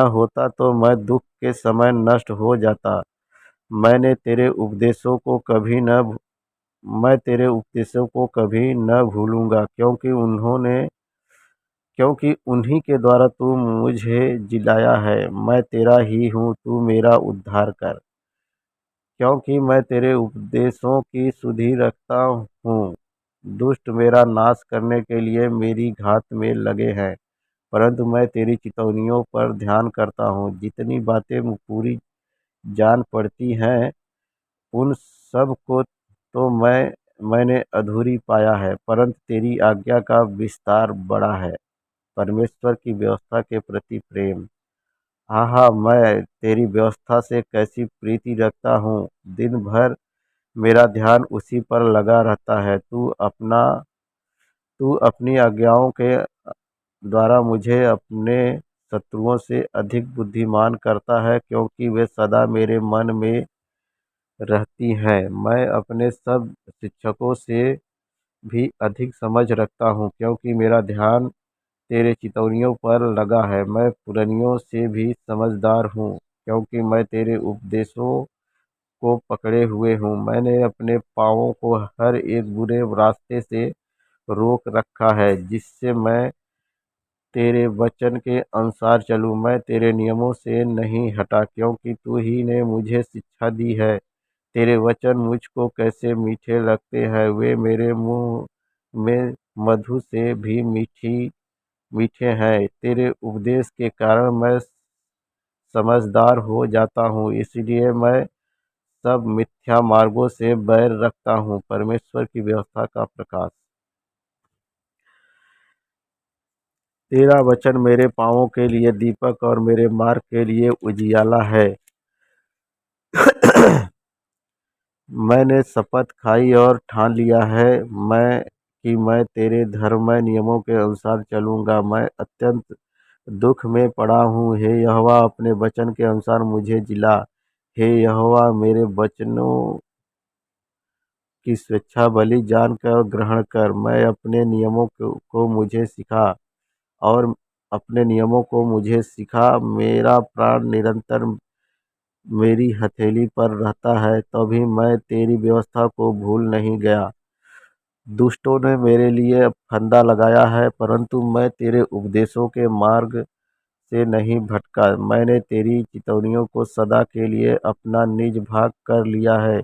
होता, तो मैं समय नष्ट हो जाता। मैंने तेरे उपदेशों को कभी न मैं तेरे उपदेशों को कभी न भूलूंगा, क्योंकि उन्हीं के द्वारा तू मुझे जिलाया है। मैं तेरा ही हूँ, तू मेरा उद्धार कर, क्योंकि मैं तेरे उपदेशों की सुधि रखता हूँ। दुष्ट मेरा नाश करने के लिए मेरी घात में लगे हैं, परंतु मैं तेरी चितौनियों पर ध्यान करता हूँ। जितनी बातें पूरी जान पड़ती हैं, उन सब को तो मैंने अधूरी पाया है, परंतु तेरी आज्ञा का विस्तार बड़ा है। परमेश्वर की व्यवस्था के प्रति प्रेम। हाँ हाँ, मैं तेरी व्यवस्था से कैसी प्रीति रखता हूँ। दिन भर मेरा ध्यान उसी पर लगा रहता है। तू अपनी आज्ञाओं के द्वारा मुझे अपने शत्रुओं से अधिक बुद्धिमान करता है, क्योंकि वे सदा मेरे मन में रहती हैं। मैं अपने सब शिक्षकों से भी अधिक समझ रखता हूँ, क्योंकि मेरा ध्यान तेरे चितौनियों पर लगा है। मैं पुरनियों से भी समझदार हूँ, क्योंकि मैं तेरे उपदेशों को पकड़े हुए हूँ। मैंने अपने पाँवों को हर एक बुरे रास्ते से रोक रखा है, जिससे मैं तेरे वचन के अनुसार चलूँ। मैं तेरे नियमों से नहीं हटा, क्योंकि तू ही ने मुझे शिक्षा दी है। तेरे वचन मुझको कैसे मीठे लगते हैं, वे मेरे मुंह में मधु से भी मीठे हैं। तेरे उपदेश के कारण मैं समझदार हो जाता हूँ, इसलिए मैं सब मिथ्या मार्गों से बैर रखता हूँ। परमेश्वर की व्यवस्था का प्रकाश। तेरा वचन मेरे पाँवों के लिए दीपक और मेरे मार्ग के लिए उजियाला है। मैंने शपथ खाई और ठान लिया है मैं तेरे धर्ममय नियमों के अनुसार चलूंगा। मैं अत्यंत दुख में पड़ा हूँ। हे यहोवा, अपने वचन के अनुसार मुझे जिला। हे यहोवा, मेरे वचनों की स्वेच्छा बलि जानकर ग्रहण कर। मैं अपने नियमों को मुझे सिखा और अपने नियमों को मुझे सिखा। मेरा प्राण निरंतर मेरी हथेली पर रहता है, तभी मैं तेरी व्यवस्था को भूल नहीं गया। दुष्टों ने मेरे लिए फंदा लगाया है, परंतु मैं तेरे उपदेशों के मार्ग से नहीं भटका। मैंने तेरी चितौनियों को सदा के लिए अपना निज भाग कर लिया है,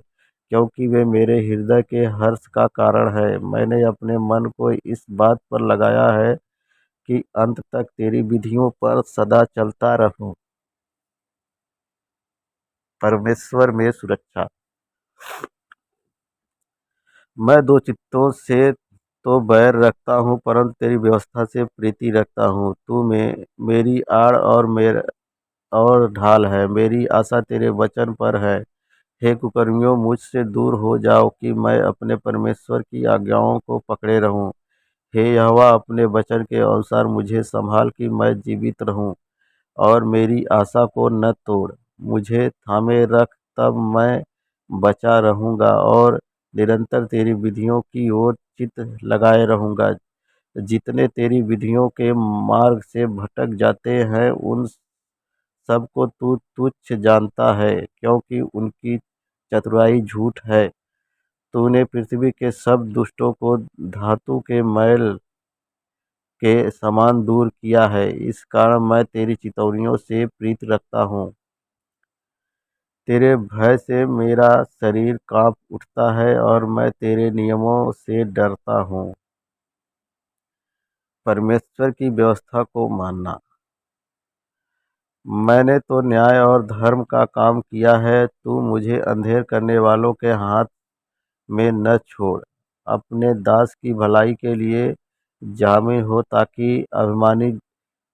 क्योंकि वे मेरे हृदय के हर्ष का कारण है। मैंने अपने मन को इस बात पर लगाया है कि अंत तक तेरी विधियों पर सदा चलता रहूं। परमेश्वर में सुरक्षा। मैं दो चित्तों से तो बैर रखता हूँ, परंतु तेरी व्यवस्था से प्रीति रखता हूँ। तू मेरी आड़ और ढाल है। मेरी आशा तेरे वचन पर है। हे कुकर्मियों, मुझसे दूर हो जाओ कि मैं अपने परमेश्वर की आज्ञाओं को पकड़े रहूं। हे यहोवा, अपने वचन के अनुसार मुझे संभाल कि मैं जीवित रहूं, और मेरी आशा को न तोड़। मुझे थामे रख, तब मैं बचा रहूंगा और निरंतर तेरी विधियों की ओर चित्त लगाए रहूंगा। जितने तेरी विधियों के मार्ग से भटक जाते हैं, उन सबको तू तुच्छ जानता है, क्योंकि उनकी चतुराई झूठ है। तूने पृथ्वी के सब दुष्टों को धातु के मैल के समान दूर किया है। इस कारण मैं तेरी चितौनियों से प्रीत रखता हूँ। तेरे भय से मेरा शरीर कांप उठता है और मैं तेरे नियमों से डरता हूँ। परमेश्वर की व्यवस्था को मानना। मैंने तो न्याय और धर्म का काम किया है। तू मुझे अंधेर करने वालों के हाथ में न छोड़। अपने दास की भलाई के लिए जामिन हो, ताकि अभिमानी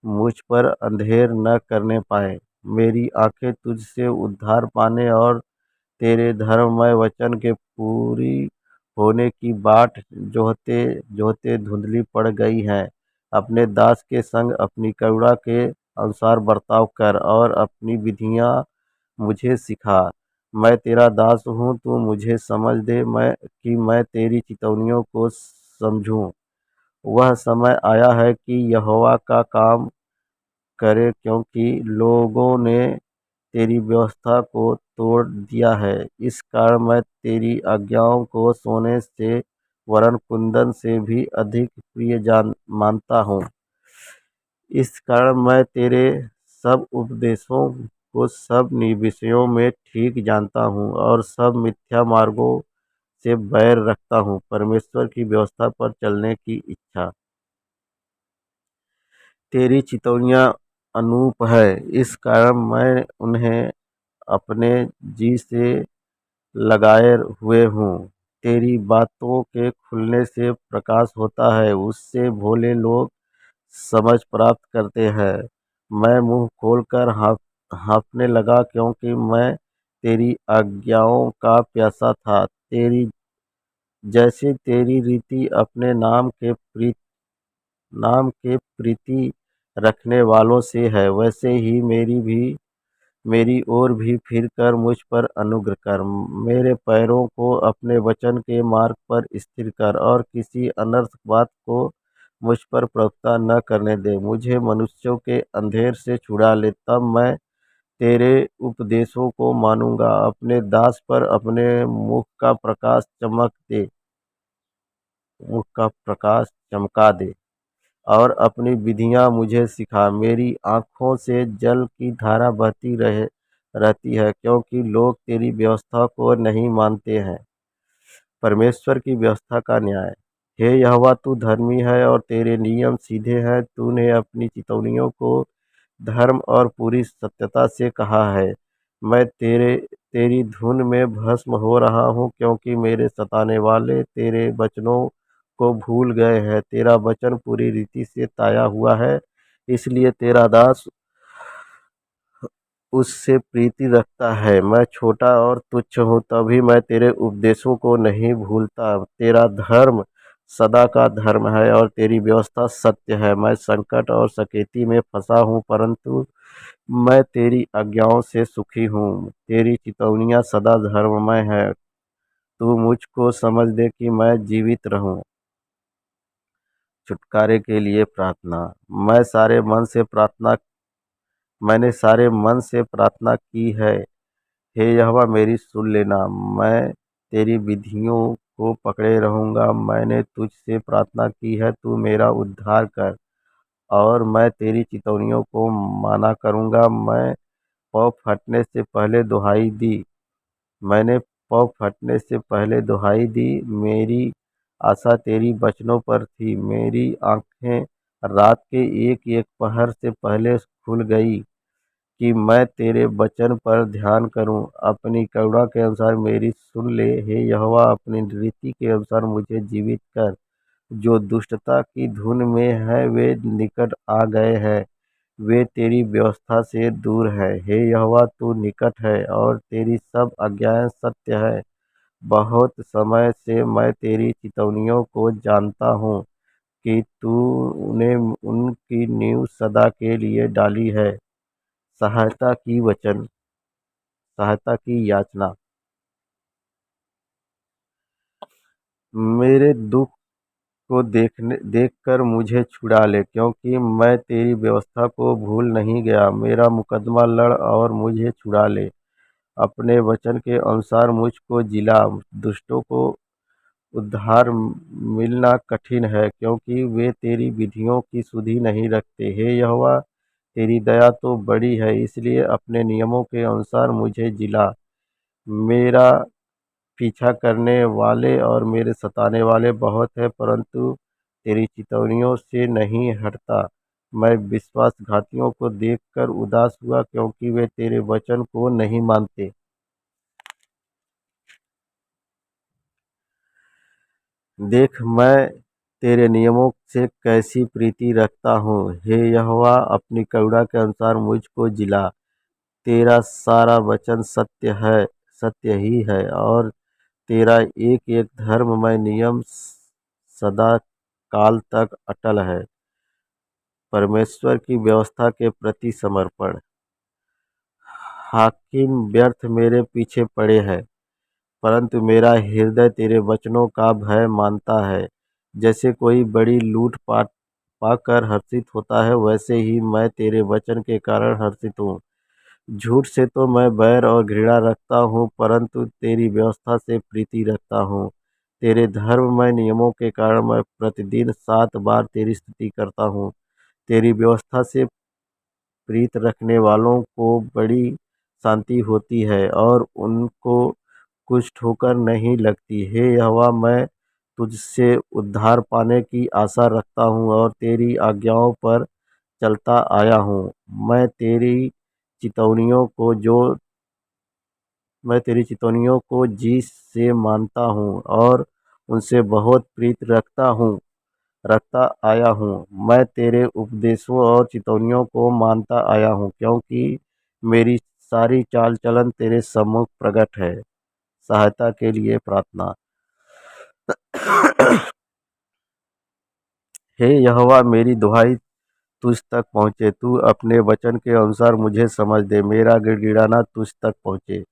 मुझ पर अंधेर न करने पाए। मेरी आंखें तुझसे उद्धार पाने और तेरे धर्ममय वचन के पूरी होने की बाट जोहते जोहते धुंधली पड़ गई हैं। अपने दास के संग अपनी करुणा के अनुसार बर्ताव कर और अपनी विधियां मुझे सिखा। मैं तेरा दास हूँ, तू मुझे समझ दे मैं तेरी चितौनियों को समझूं। वह समय आया है कि यहोवा का काम करे, क्योंकि लोगों ने तेरी व्यवस्था को तोड़ दिया है। इस कारण मैं तेरी आज्ञाओं को सोने से वरन कुंदन से भी अधिक प्रिय जान मानता हूँ। इस कारण मैं तेरे सब उपदेशों को सब विषयों में ठीक जानता हूँ और सब मिथ्या मार्गों से बैर रखता हूँ। परमेश्वर की व्यवस्था पर चलने की इच्छा। तेरी चितौनियाँ अनूप है, इस कारण मैं उन्हें अपने जी से लगाए हुए हूँ। तेरी बातों के खुलने से प्रकाश होता है, उससे भोले लोग समझ प्राप्त करते हैं। मैं मुंह खोलकर हाँफने लगा, क्योंकि मैं तेरी आज्ञाओं का प्यासा था। तेरी जैसे तेरी रीति अपने नाम के प्रीति रखने वालों से है, वैसे ही मेरी ओर भी फिर कर मुझ पर अनुग्रह कर। मेरे पैरों को अपने वचन के मार्ग पर स्थिर कर और किसी अनर्थ बात को मुझ पर प्रभुता न करने दे। मुझे मनुष्यों के अंधेर से छुड़ा ले, तब मैं तेरे उपदेशों को मानूंगा। अपने दास पर अपने मुख का प्रकाश चमका दे और अपनी विधियां मुझे सिखा। मेरी आँखों से जल की धारा रहती है, क्योंकि लोग तेरी व्यवस्था को नहीं मानते हैं। परमेश्वर की व्यवस्था का न्याय। हे यहोवा, तू धर्मी है और तेरे नियम सीधे हैं। तूने अपनी चितौनियों को धर्म और पूरी सत्यता से कहा है। मैं तेरी धुन में भस्म हो रहा हूँ, क्योंकि मेरे सताने वाले तेरे वचनों को भूल गए हैं। तेरा वचन पूरी रीति से ताया हुआ है, इसलिए तेरा दास उससे प्रीति रखता है। मैं छोटा और तुच्छ हूँ, तभी मैं तेरे उपदेशों को नहीं भूलता। तेरा धर्म सदा का धर्म है और तेरी व्यवस्था सत्य है। मैं संकट और सकेती में फंसा हूँ, परंतु मैं तेरी आज्ञाओं से सुखी हूँ। तेरी चितौनियाँ सदा धर्ममय है। तू मुझको समझ दे कि मैं जीवित रहूं। छुटकारे के लिए प्रार्थना। मैं सारे मन से प्रार्थना मैंने सारे मन से प्रार्थना की है। हे यहोवा, मेरी सुन लेना। मैं तेरी विधियों को पकड़े रहूंगा। मैंने तुझसे प्रार्थना की है, तू मेरा उद्धार कर, और मैं तेरी चितौनियों को माना करूंगा। मैंने पौ फटने से पहले दुहाई दी। मेरी आशा तेरी वचनों पर थी। मेरी आंखें रात के एक एक पहर से पहले खुल गई कि मैं तेरे वचन पर ध्यान करूं। अपनी करुणा के अनुसार मेरी सुन ले। हे यहोवा, अपनी रीति के अनुसार मुझे जीवित कर। जो दुष्टता की धुन में है वे निकट आ गए हैं, वे तेरी व्यवस्था से दूर है। हे यहोवा, तू निकट है और तेरी सब आज्ञाएं सत्य है। बहुत समय से मैं तेरी चितौनियों को जानता हूँ कि तूने उनकी नींव सदा के लिए डाली है। सहायता की वचन सहायता की याचना। मेरे दुख को देखकर मुझे छुड़ा ले, क्योंकि मैं तेरी व्यवस्था को भूल नहीं गया। मेरा मुकदमा लड़ और मुझे छुड़ा ले। अपने वचन के अनुसार मुझको जिला। दुष्टों को उद्धार मिलना कठिन है, क्योंकि वे तेरी विधियों की सुधि नहीं रखते। हे यहोवा, तेरी दया तो बड़ी है, इसलिए अपने नियमों के अनुसार मुझे जिला। मेरा पीछा करने वाले और मेरे सताने वाले बहुत है, परंतु तेरी चितौनियों से नहीं हटता। मैं विश्वासघातियों को देखकर उदास हुआ, क्योंकि वे तेरे वचन को नहीं मानते। देख, मैं तेरे नियमों से कैसी प्रीति रखता हूँ। हे यहोवा, अपनी करुणा के अनुसार मुझको जिला। तेरा सारा वचन सत्य ही है, और तेरा एक एक धर्ममय नियम सदा काल तक अटल है। परमेश्वर की व्यवस्था के प्रति समर्पण। हाकिम व्यर्थ मेरे पीछे पड़े हैं, परंतु मेरा हृदय तेरे वचनों का भय मानता है। जैसे कोई बड़ी लूट पाट पाकर हर्षित होता है, वैसे ही मैं तेरे वचन के कारण हर्षित हूँ। झूठ से तो मैं बैर और घृणा रखता हूँ, परंतु तेरी व्यवस्था से प्रीति रखता हूँ। तेरे धर्ममय नियमों के कारण मैं प्रतिदिन 7 बार तेरी स्तुति करता हूँ। तेरी व्यवस्था से प्रीत रखने वालों को बड़ी शांति होती है और उनको कुछ ठोकर नहीं लगती। हे यहोवा, मैं तुझसे उद्धार पाने की आशा रखता हूँ और तेरी आज्ञाओं पर चलता आया हूँ। मैं तेरी चितौनियों को जो मैं तेरी चितौनियों को जी से मानता हूँ और उनसे बहुत प्रीत रखता आया हूँ। मैं तेरे उपदेशों और चितौनियों को मानता आया हूँ, क्योंकि मेरी सारी चाल चलन तेरे सम्मुख प्रकट है। सहायता के लिए प्रार्थना। हे यहोवा, मेरी दुहाई तुझ तक पहुँचे। तू अपने वचन के अनुसार मुझे समझ दे। मेरा गिड़गिड़ाना तुझ तक पहुँचे।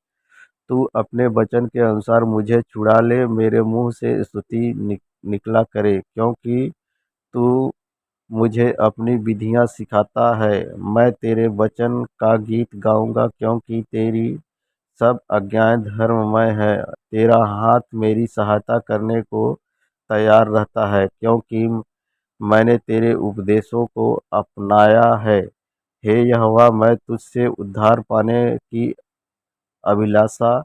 तू अपने वचन के अनुसार मुझे छुड़ा ले। मेरे मुंह से स्तुति निकला करे, क्योंकि तू मुझे अपनी विधियाँ सिखाता है। मैं तेरे वचन का गीत गाऊंगा, क्योंकि तेरी सब आज्ञाएं धर्ममय है। तेरा हाथ मेरी सहायता करने को तैयार रहता है, क्योंकि मैंने तेरे उपदेशों को अपनाया है। हे यहोवा, मैं तुझसे उद्धार पाने की अभिलाषा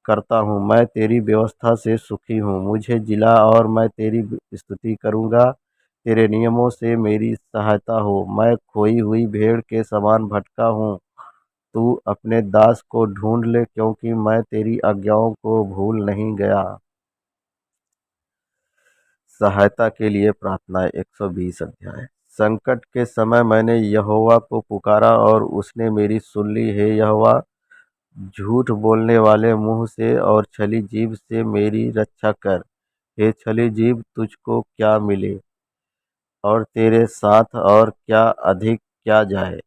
करता हूँ। मैं तेरी व्यवस्था से सुखी हूँ। मुझे जिला और मैं तेरी स्तुति करूँगा। तेरे नियमों से मेरी सहायता हो। मैं खोई हुई भेड़ के समान भटका हूँ। तू अपने दास को ढूंढ ले, क्योंकि मैं तेरी आज्ञाओं को भूल नहीं गया। सहायता के लिए प्रार्थना 120 अध्याय। संकट के समय मैंने यहोवा को पुकारा और उसने मेरी सुन ली। हे यहोवा, झूठ बोलने वाले मुंह से और छली जीभ से मेरी रक्षा कर। हे छली जीभ, तुझको क्या मिले और तेरे साथ और क्या अधिक क्या जाए।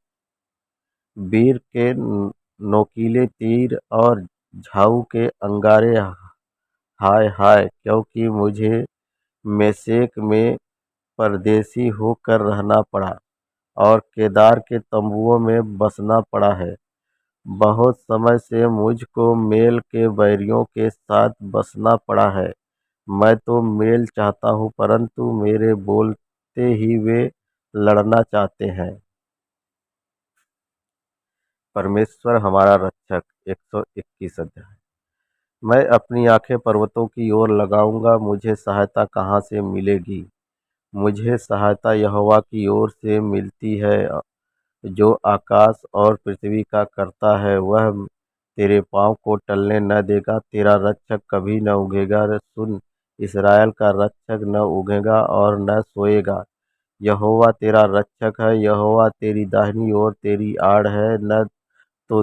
वीर के नोकीले तीर और झाऊ के अंगारे, हाय हाय, क्योंकि मुझे मेशेक में परदेसी होकर रहना पड़ा और केदार के तंबुओं में बसना पड़ा है। बहुत समय से मुझको मेल के बैरियों के साथ बसना पड़ा है। मैं तो मेल चाहता हूँ, परंतु मेरे बोलते ही वे लड़ना चाहते हैं। परमेश्वर हमारा रक्षक 121 अध्याय। मैं अपनी आंखें पर्वतों की ओर लगाऊंगा, मुझे सहायता कहाँ से मिलेगी। मुझे सहायता यहोवा की ओर से मिलती है, जो आकाश और पृथ्वी का करता है। वह तेरे पाँव को टलने न देगा। तेरा रक्षक कभी न उगेगा। सुन, इसराइल का रक्षक न उगेगा और न सोएगा। यहोवा तेरा रक्षक है। यहोवा तेरी दाहिनी ओर तेरी आड़ है। न तो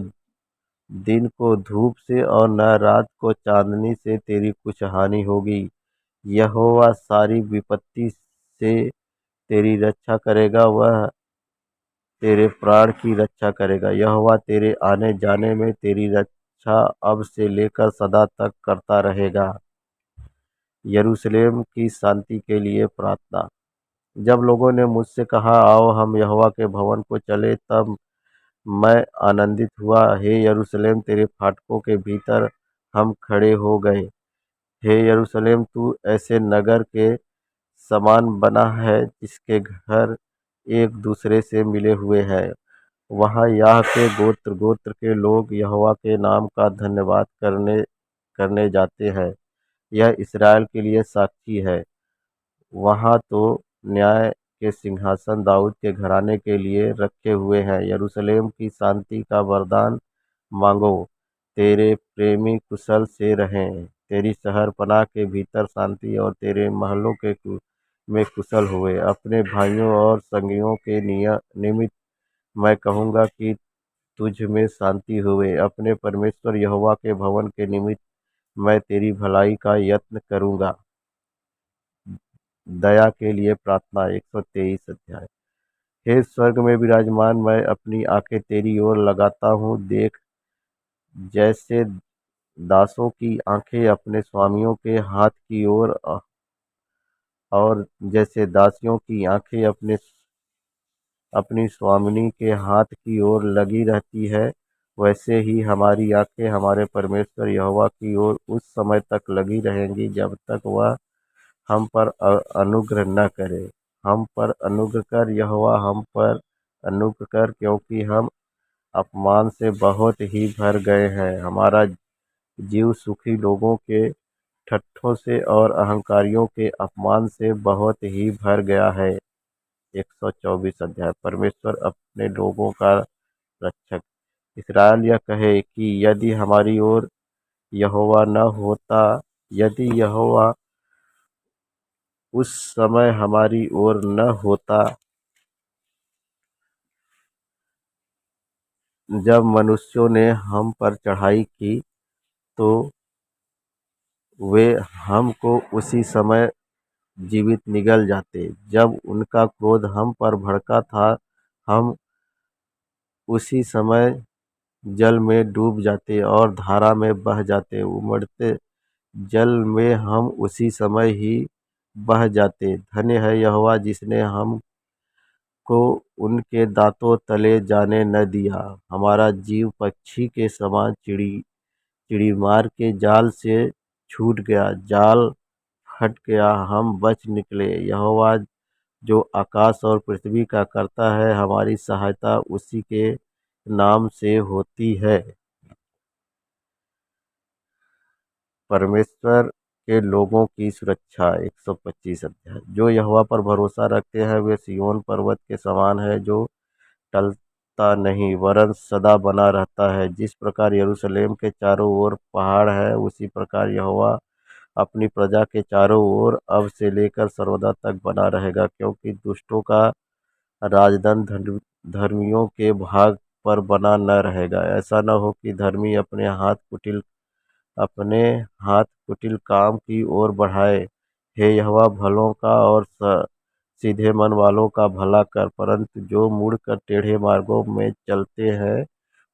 दिन को धूप से और न रात को चांदनी से तेरी कुछ हानि होगी। यहोवा सारी विपत्ति से तेरी रक्षा करेगा। वह तेरे प्राण की रक्षा करेगा। यहोवा तेरे आने जाने में तेरी रक्षा अब से लेकर सदा तक करता रहेगा। यरूशलेम की शांति के लिए प्रार्थना। जब लोगों ने मुझसे कहा, आओ हम यहोवा के भवन को चले, तब मैं आनंदित हुआ। हे यरूशलेम, तेरे फाटकों के भीतर हम खड़े हो गए। हे यरूशलेम, तू ऐसे नगर के समान बना है जिसके घर एक दूसरे से मिले हुए हैं। वहाँ याह के गोत्र गोत्र के लोग यहोवा के नाम का धन्यवाद करने करने जाते हैं। यह इसराइल के लिए साक्षी है। वहाँ तो न्याय के सिंहासन दाऊद के घराने के लिए रखे हुए हैं। यरूशलेम की शांति का वरदान मांगो। तेरे प्रेमी कुशल से रहें। तेरी शहरपनाह के भीतर शांति और तेरे महलों के में कुशल हुए। अपने भाइयों और संगियों के निमित्त मैं कहूँगा कि तुझ में शांति हुए। अपने परमेश्वर यहोवा के भवन के निमित्त मैं तेरी भलाई का यत्न करूँगा। दया के लिए प्रार्थना 123 अध्याय। हे स्वर्ग में विराजमान, मैं अपनी आंखें तेरी ओर लगाता हूँ। देख, जैसे दासों की आंखें अपने स्वामियों के हाथ की ओर और जैसे दासियों की आंखें अपनी स्वामिनी के हाथ की ओर लगी रहती है, वैसे ही हमारी आंखें हमारे परमेश्वर यहोवा की ओर उस समय तक लगी रहेंगी जब तक वह हम पर अनुग्रह न करे। हम पर अनुग्रह कर यहोवा, हम पर अनुग्रह कर, क्योंकि हम अपमान से बहुत ही भर गए हैं। हमारा जीव सुखी लोगों के ठट्ठों से और अहंकारियों के अपमान से बहुत ही भर गया है। 124 अध्याय। परमेश्वर अपने लोगों का रक्षक। इसराइल यह कहे कि यदि हमारी ओर यहोवा न होता, यदि यहोवा उस समय हमारी ओर न होता, जब मनुष्यों ने हम पर चढ़ाई की, तो वे हमको उसी समय जीवित निगल जाते। जब उनका क्रोध हम पर भड़का था, हम उसी समय जल में डूब जाते और धारा में बह जाते। उमड़ते जल में हम उसी समय ही बह जाते। धन्य है यहोवा, जिसने हम को उनके दांतों तले जाने न दिया। हमारा जीव पक्षी के समान चिड़ीमार के जाल से छूट गया, जाल फट गया, हम बच निकले। यहोवा जो आकाश और पृथ्वी का करता है, हमारी सहायता उसी के नाम से होती है। परमेश्वर के लोगों की सुरक्षा 125 अध्याय। जो यहोवा पर भरोसा रखते हैं वे सिय्योन पर्वत के समान है, जो टलता नहीं वरन सदा बना रहता है। जिस प्रकार यरूशलेम के चारों ओर पहाड़ है, उसी प्रकार यहोवा अपनी प्रजा के चारों ओर अब से लेकर सर्वदा तक बना रहेगा, क्योंकि दुष्टों का राजदंड धर्मियों के भाग पर बना न रहेगा। ऐसा न हो कि धर्मी अपने हाथ कुटिल काम की ओर बढ़ाए। हे यहोवा, भलों का और सीधे मन वालों का भला कर, परंतु जो मुड़कर टेढ़े मार्गों में चलते हैं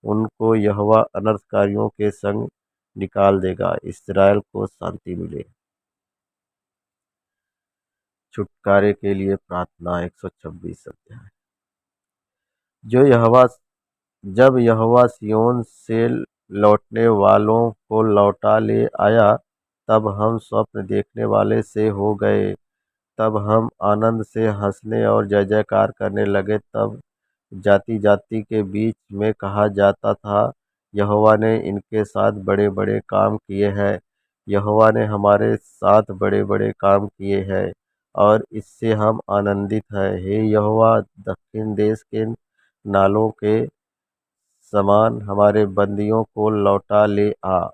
उनको यहोवा अनर्थकारियों के संग निकाल देगा। इस्राएल को शांति मिले। छुटकारे के लिए प्रार्थना 126 अध्याय। जब यहोवा सिय्योन से लौटने वालों को लौटा ले आया, तब हम स्वप्न देखने वाले से हो गए। तब हम आनंद से हंसने और जय जयकार करने लगे। तब जाति जाति के बीच में कहा जाता था, यहोवा ने इनके साथ बड़े बड़े काम किए हैं। यहोवा ने हमारे साथ बड़े बड़े काम किए हैं और इससे हम आनंदित हैं। हे यहोवा, दक्षिण देश के नालों के समान हमारे बंदियों को लौटा ले आ।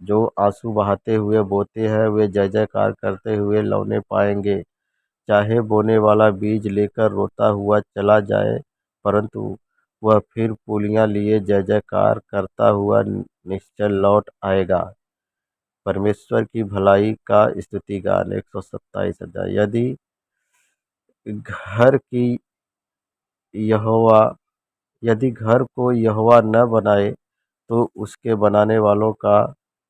जो आंसू बहाते हुए बोते हैं, वे जय जयकार करते हुए लौने पाएंगे। चाहे बोने वाला बीज लेकर रोता हुआ चला जाए, परंतु वह फिर पूलियां लिए जय जयकार करता हुआ निश्चय लौट आएगा। परमेश्वर की भलाई का स्तुति गान 127 अध्याय। घर की यहोवा यदि घर को यहोवा न बनाए तो उसके बनाने वालों का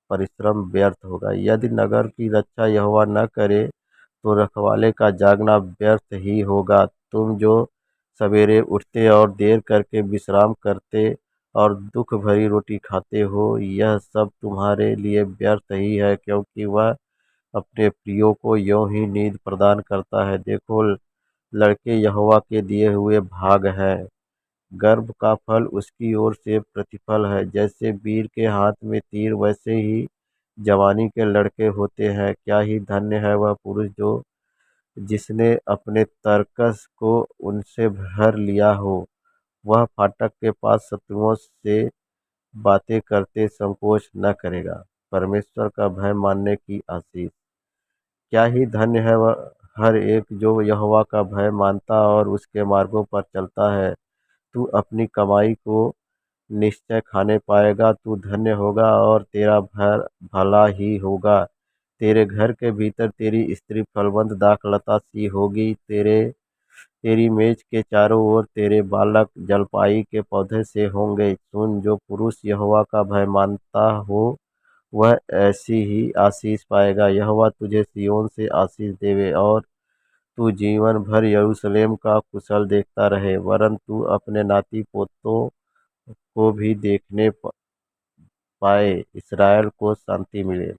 परिश्रम व्यर्थ होगा। यदि नगर की रक्षा यहोवा न करे तो रखवाले का जागना व्यर्थ ही होगा। तुम जो सवेरे उठते और देर करके विश्राम करते और दुख भरी रोटी खाते हो, यह सब तुम्हारे लिए व्यर्थ ही है, क्योंकि वह अपने प्रियो को यों ही नींद प्रदान करता है। देखो, लड़के यहोवा के दिए हुए भाग हैं, गर्भ का फल उसकी ओर से प्रतिफल है। जैसे वीर के हाथ में तीर, वैसे ही जवानी के लड़के होते हैं। क्या ही धन्य है वह पुरुष जो जिसने अपने तरकस को उनसे भर लिया हो। वह फाटक के पास शत्रुओं से बातें करते संकोच न करेगा। परमेश्वर का भय मानने की आशीष। क्या ही धन्य है वह हर एक जो यहोवा का भय मानता और उसके मार्गों पर चलता है। तू अपनी कमाई को निश्चय खाने पाएगा, तू धन्य होगा और तेरा भर भला ही होगा। तेरे घर के भीतर तेरी स्त्री फलवंत दाखलता सी होगी। तेरी मेज के चारों ओर तेरे बालक जलपाई के पौधे से होंगे। सुन, जो पुरुष यहोवा का भय मानता हो वह ऐसी ही आशीष पाएगा। यहोवा तुझे सिय्योन से आशीष देवे और तू जीवन भर यरूशलेम का कुशल देखता रहे, वरन तू अपने नाती पोतों को भी देखने पाए। इस्राएल को शांति मिले।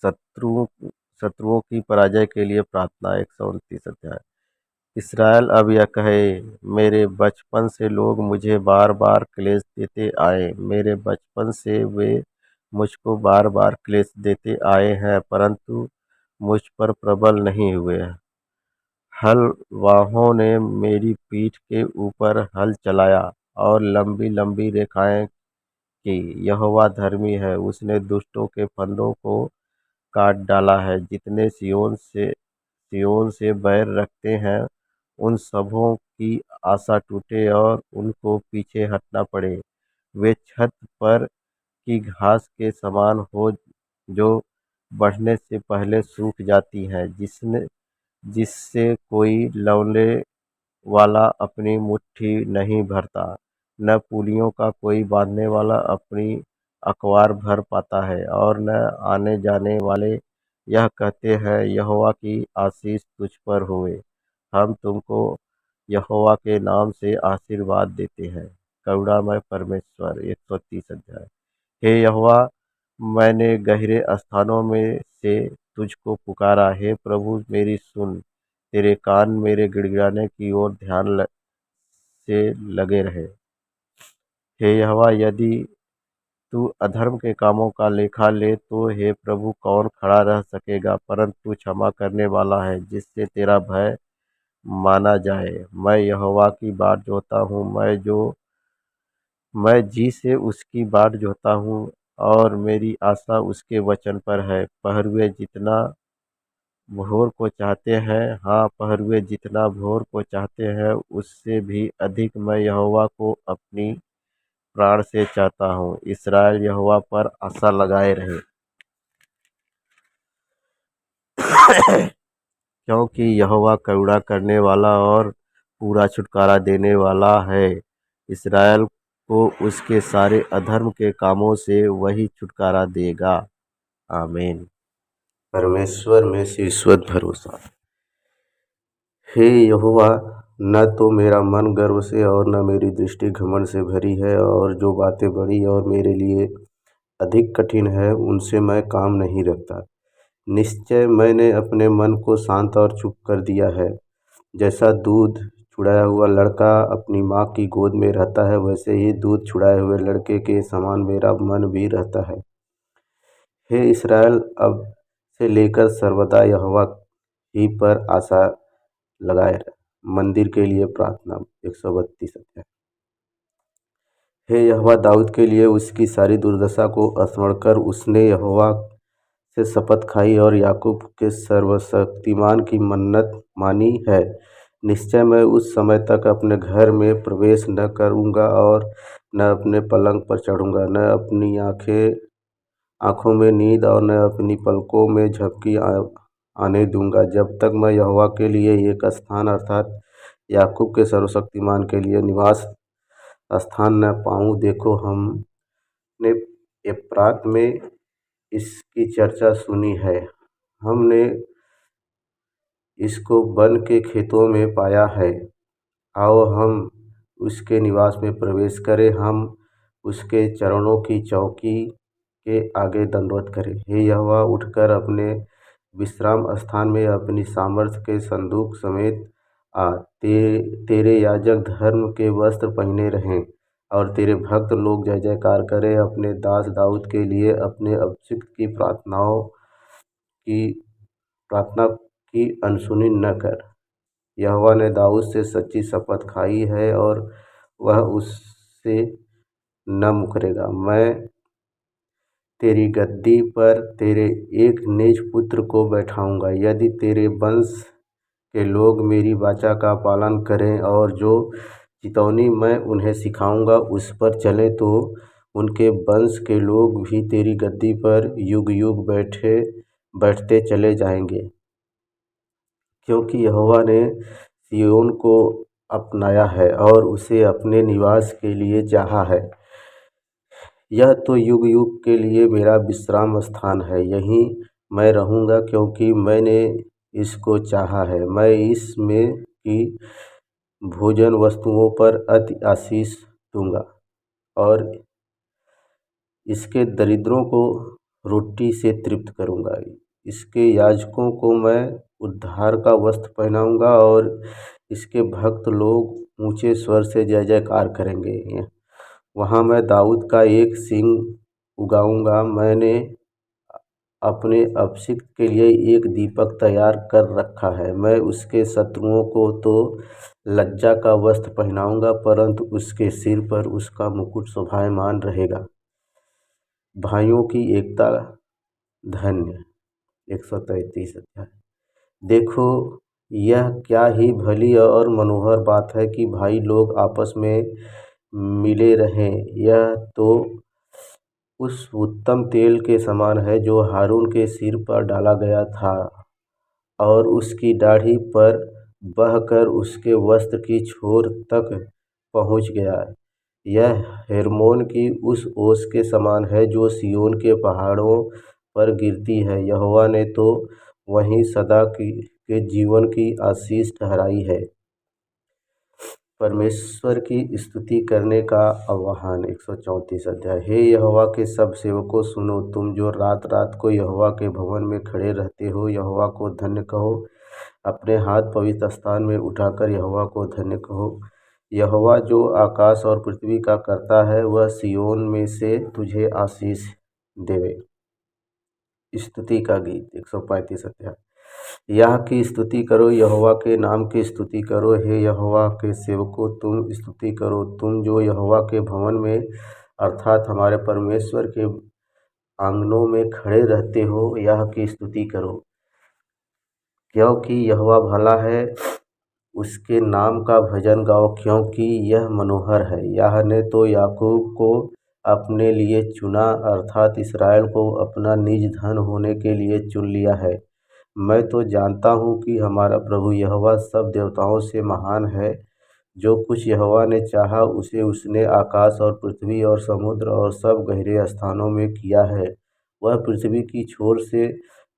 शत्रु शत्रुओं की पराजय के लिए प्रार्थना 129 अध्याय। इस्राएल अब यह कहे, मेरे बचपन से लोग मुझे बार बार क्लेश देते आए, मेरे बचपन से वे मुझको बार बार क्लेश देते आए हैं, परंतु मुझ पर प्रबल नहीं हुए। हलवाहों ने मेरी पीठ के ऊपर हल चलाया और लंबी लंबी रेखाएं की। यहोवा धर्मी है, उसने दुष्टों के फंदों को काट डाला है। जितने सिय्योन से बैर रखते हैं, उन सबों की आशा टूटे और उनको पीछे हटना पड़े। वे छत पर की घास के समान हो, जो बढ़ने से पहले सूख जाती है, जिससे कोई लौने वाला अपनी मुट्ठी नहीं भरता, न पूलियों का कोई बांधने वाला अपनी अकवार भर पाता है। और न आने जाने वाले यह कहते हैं, यहोवा की आशीष तुझ पर होवे। हम तुमको यहोवा के नाम से आशीर्वाद देते हैं। करुणामय परमेश्वर 130 अध्याय। हे यहोवा, मैंने गहरे स्थानों में से तुझको पुकारा। हे प्रभु, मेरी सुन। तेरे कान मेरे गिड़गिड़ाने की ओर से लगे रहे। हे यहोवा, यदि तू अधर्म के कामों का लेखा ले तो हे प्रभु, कौन खड़ा रह सकेगा? परंतु तू क्षमा करने वाला है, जिससे तेरा भय माना जाए। मैं यहोवा की बाट जोहता हूँ, मैं जी से उसकी बाट जोहता हूँ, और मेरी आशा उसके वचन पर है। पहरुए जितना भोर को चाहते हैं, हाँ, पहरुए जितना भोर को चाहते हैं, उससे भी अधिक मैं यहोवा को अपनी प्राण से चाहता हूँ। इसराइल यहोवा पर आशा लगाए रहे। क्योंकि यहोवा करुणा करने वाला और पूरा छुटकारा देने वाला है। इसराइल को उसके सारे अधर्म के कामों से वही छुटकारा देगा। आमीन। परमेश्वर में शाश्वत भरोसा। हे यहोवा, न तो मेरा मन गर्व से और न मेरी दृष्टि घमंड से भरी है, और जो बातें बड़ी और मेरे लिए अधिक कठिन है उनसे मैं काम नहीं रखता। निश्चय मैंने अपने मन को शांत और चुप कर दिया है। जैसा दूध छुड़ाया हुआ लड़का अपनी माँ की गोद में रहता है, वैसे ही दूध छुड़ाए हुए लड़के के समान मेरा मन भी रहता है। हे इसराइल, अब से लेकर सर्वदा यहोवा ही पर आशा लगाए रहे। मंदिर के लिए प्रार्थना 132 अध्याय। हे यहोवा, दाऊद के लिए उसकी सारी दुर्दशा को स्मरण कर। उसने यहोवा से शपथ खाई और याकूब के सर्वशक्तिमान की मन्नत मानी है। निश्चय मैं उस समय तक अपने घर में प्रवेश न करूँगा और न अपने पलंग पर चढ़ूँगा, न अपनी आँखों में नींद और न अपनी पलकों में झपकी आने दूंगा, जब तक मैं यहोवा के लिए एक स्थान अर्थात याकूब के सर्वशक्तिमान के लिए निवास स्थान न पाऊँ। देखो, हमने एप्रात में इसकी चर्चा सुनी है, हमने इसको वन के खेतों में पाया है। आओ हम उसके निवास में प्रवेश करें, हम उसके चरणों की चौकी के आगे दंडवत करें। हे यहोवा, उठकर अपने विश्राम स्थान में अपनी सामर्थ्य के संदूक समेत आ। तेरे याजक धर्म के वस्त्र पहने रहें और तेरे भक्त लोग जय जयकार करें। अपने दास दाऊद के लिए अपने अभिषिक्त की प्रार्थना की अनसुनी न कर। यहोवा ने दाऊद से सच्ची शपथ खाई है और वह उससे न मुकरेगा। मैं तेरी गद्दी पर तेरे एक निज पुत्र को बैठाऊंगा। यदि तेरे वंश के लोग मेरी वाचा का पालन करें और जो चितौनी मैं उन्हें सिखाऊंगा उस पर चलें, तो उनके वंश के लोग भी तेरी गद्दी पर युग युग बैठते चले जाएंगे। क्योंकि यहोवा ने सिय्योन को अपनाया है और उसे अपने निवास के लिए चाहा है। यह तो युग युग के लिए मेरा विश्राम स्थान है, यहीं मैं रहूँगा, क्योंकि मैंने इसको चाहा है। मैं इसमें की भोजन वस्तुओं पर अति आशीष दूंगा और इसके दरिद्रों को रोटी से तृप्त करूंगा। इसके याजकों को मैं उद्धार का वस्त्र पहनाऊंगा और इसके भक्त लोग ऊंचे स्वर से जय जयकार करेंगे। वहाँ मैं दाऊद का एक सिंह उगाऊंगा। मैंने अपने अभिषिक्त के लिए एक दीपक तैयार कर रखा है। मैं उसके शत्रुओं को तो लज्जा का वस्त्र पहनाऊंगा, परंतु उसके सिर पर उसका मुकुट शोभायमान रहेगा। भाइयों की एकता धन्य 133 अध्याय। देखो, यह क्या ही भली और मनोहर बात है कि भाई लोग आपस में मिले रहें। यह तो उस उत्तम तेल के समान है जो हारून के सिर पर डाला गया था और उसकी दाढ़ी पर बहकर उसके वस्त्र की छोर तक पहुँच गया। यह हेर्मोन की उस ओस के समान है जो सिय्योन के पहाड़ों पर गिरती है। यहोवा ने तो वहीं सदा उसके जीवन की आशीष ठहराई है। परमेश्वर की स्तुति करने का आह्वान 134 अध्याय। हे यहोवा के सब सेवकों सुनो, तुम जो रात रात को यहोवा के भवन में खड़े रहते हो, यहोवा को धन्य कहो। अपने हाथ पवित्र स्थान में उठाकर यहोवा को धन्य कहो। यहोवा जो आकाश और पृथ्वी का करता है, वह सिय्योन में से तुझे आशीष देवे। स्तुति का गीत 135 अध्याय। यह की स्तुति करो, यहोवा के नाम की स्तुति करो। हे यहोवा के सेवकों, तुम स्तुति करो, तुम जो यहोवा के भवन में अर्थात हमारे परमेश्वर के आंगनों में खड़े रहते हो, यह की स्तुति करो, क्योंकि यहोवा भला है। उसके नाम का भजन गाओ, क्योंकि यह मनोहर है। यह ने तो याकूब को अपने लिए चुना, अर्थात इसराइल को अपना निज धन होने के लिए चुन लिया है। मैं तो जानता हूँ कि हमारा प्रभु यहोवा सब देवताओं से महान है। जो कुछ यहोवा ने चाहा, उसे उसने आकाश और पृथ्वी और समुद्र और सब गहरे स्थानों में किया है। वह पृथ्वी की छोर से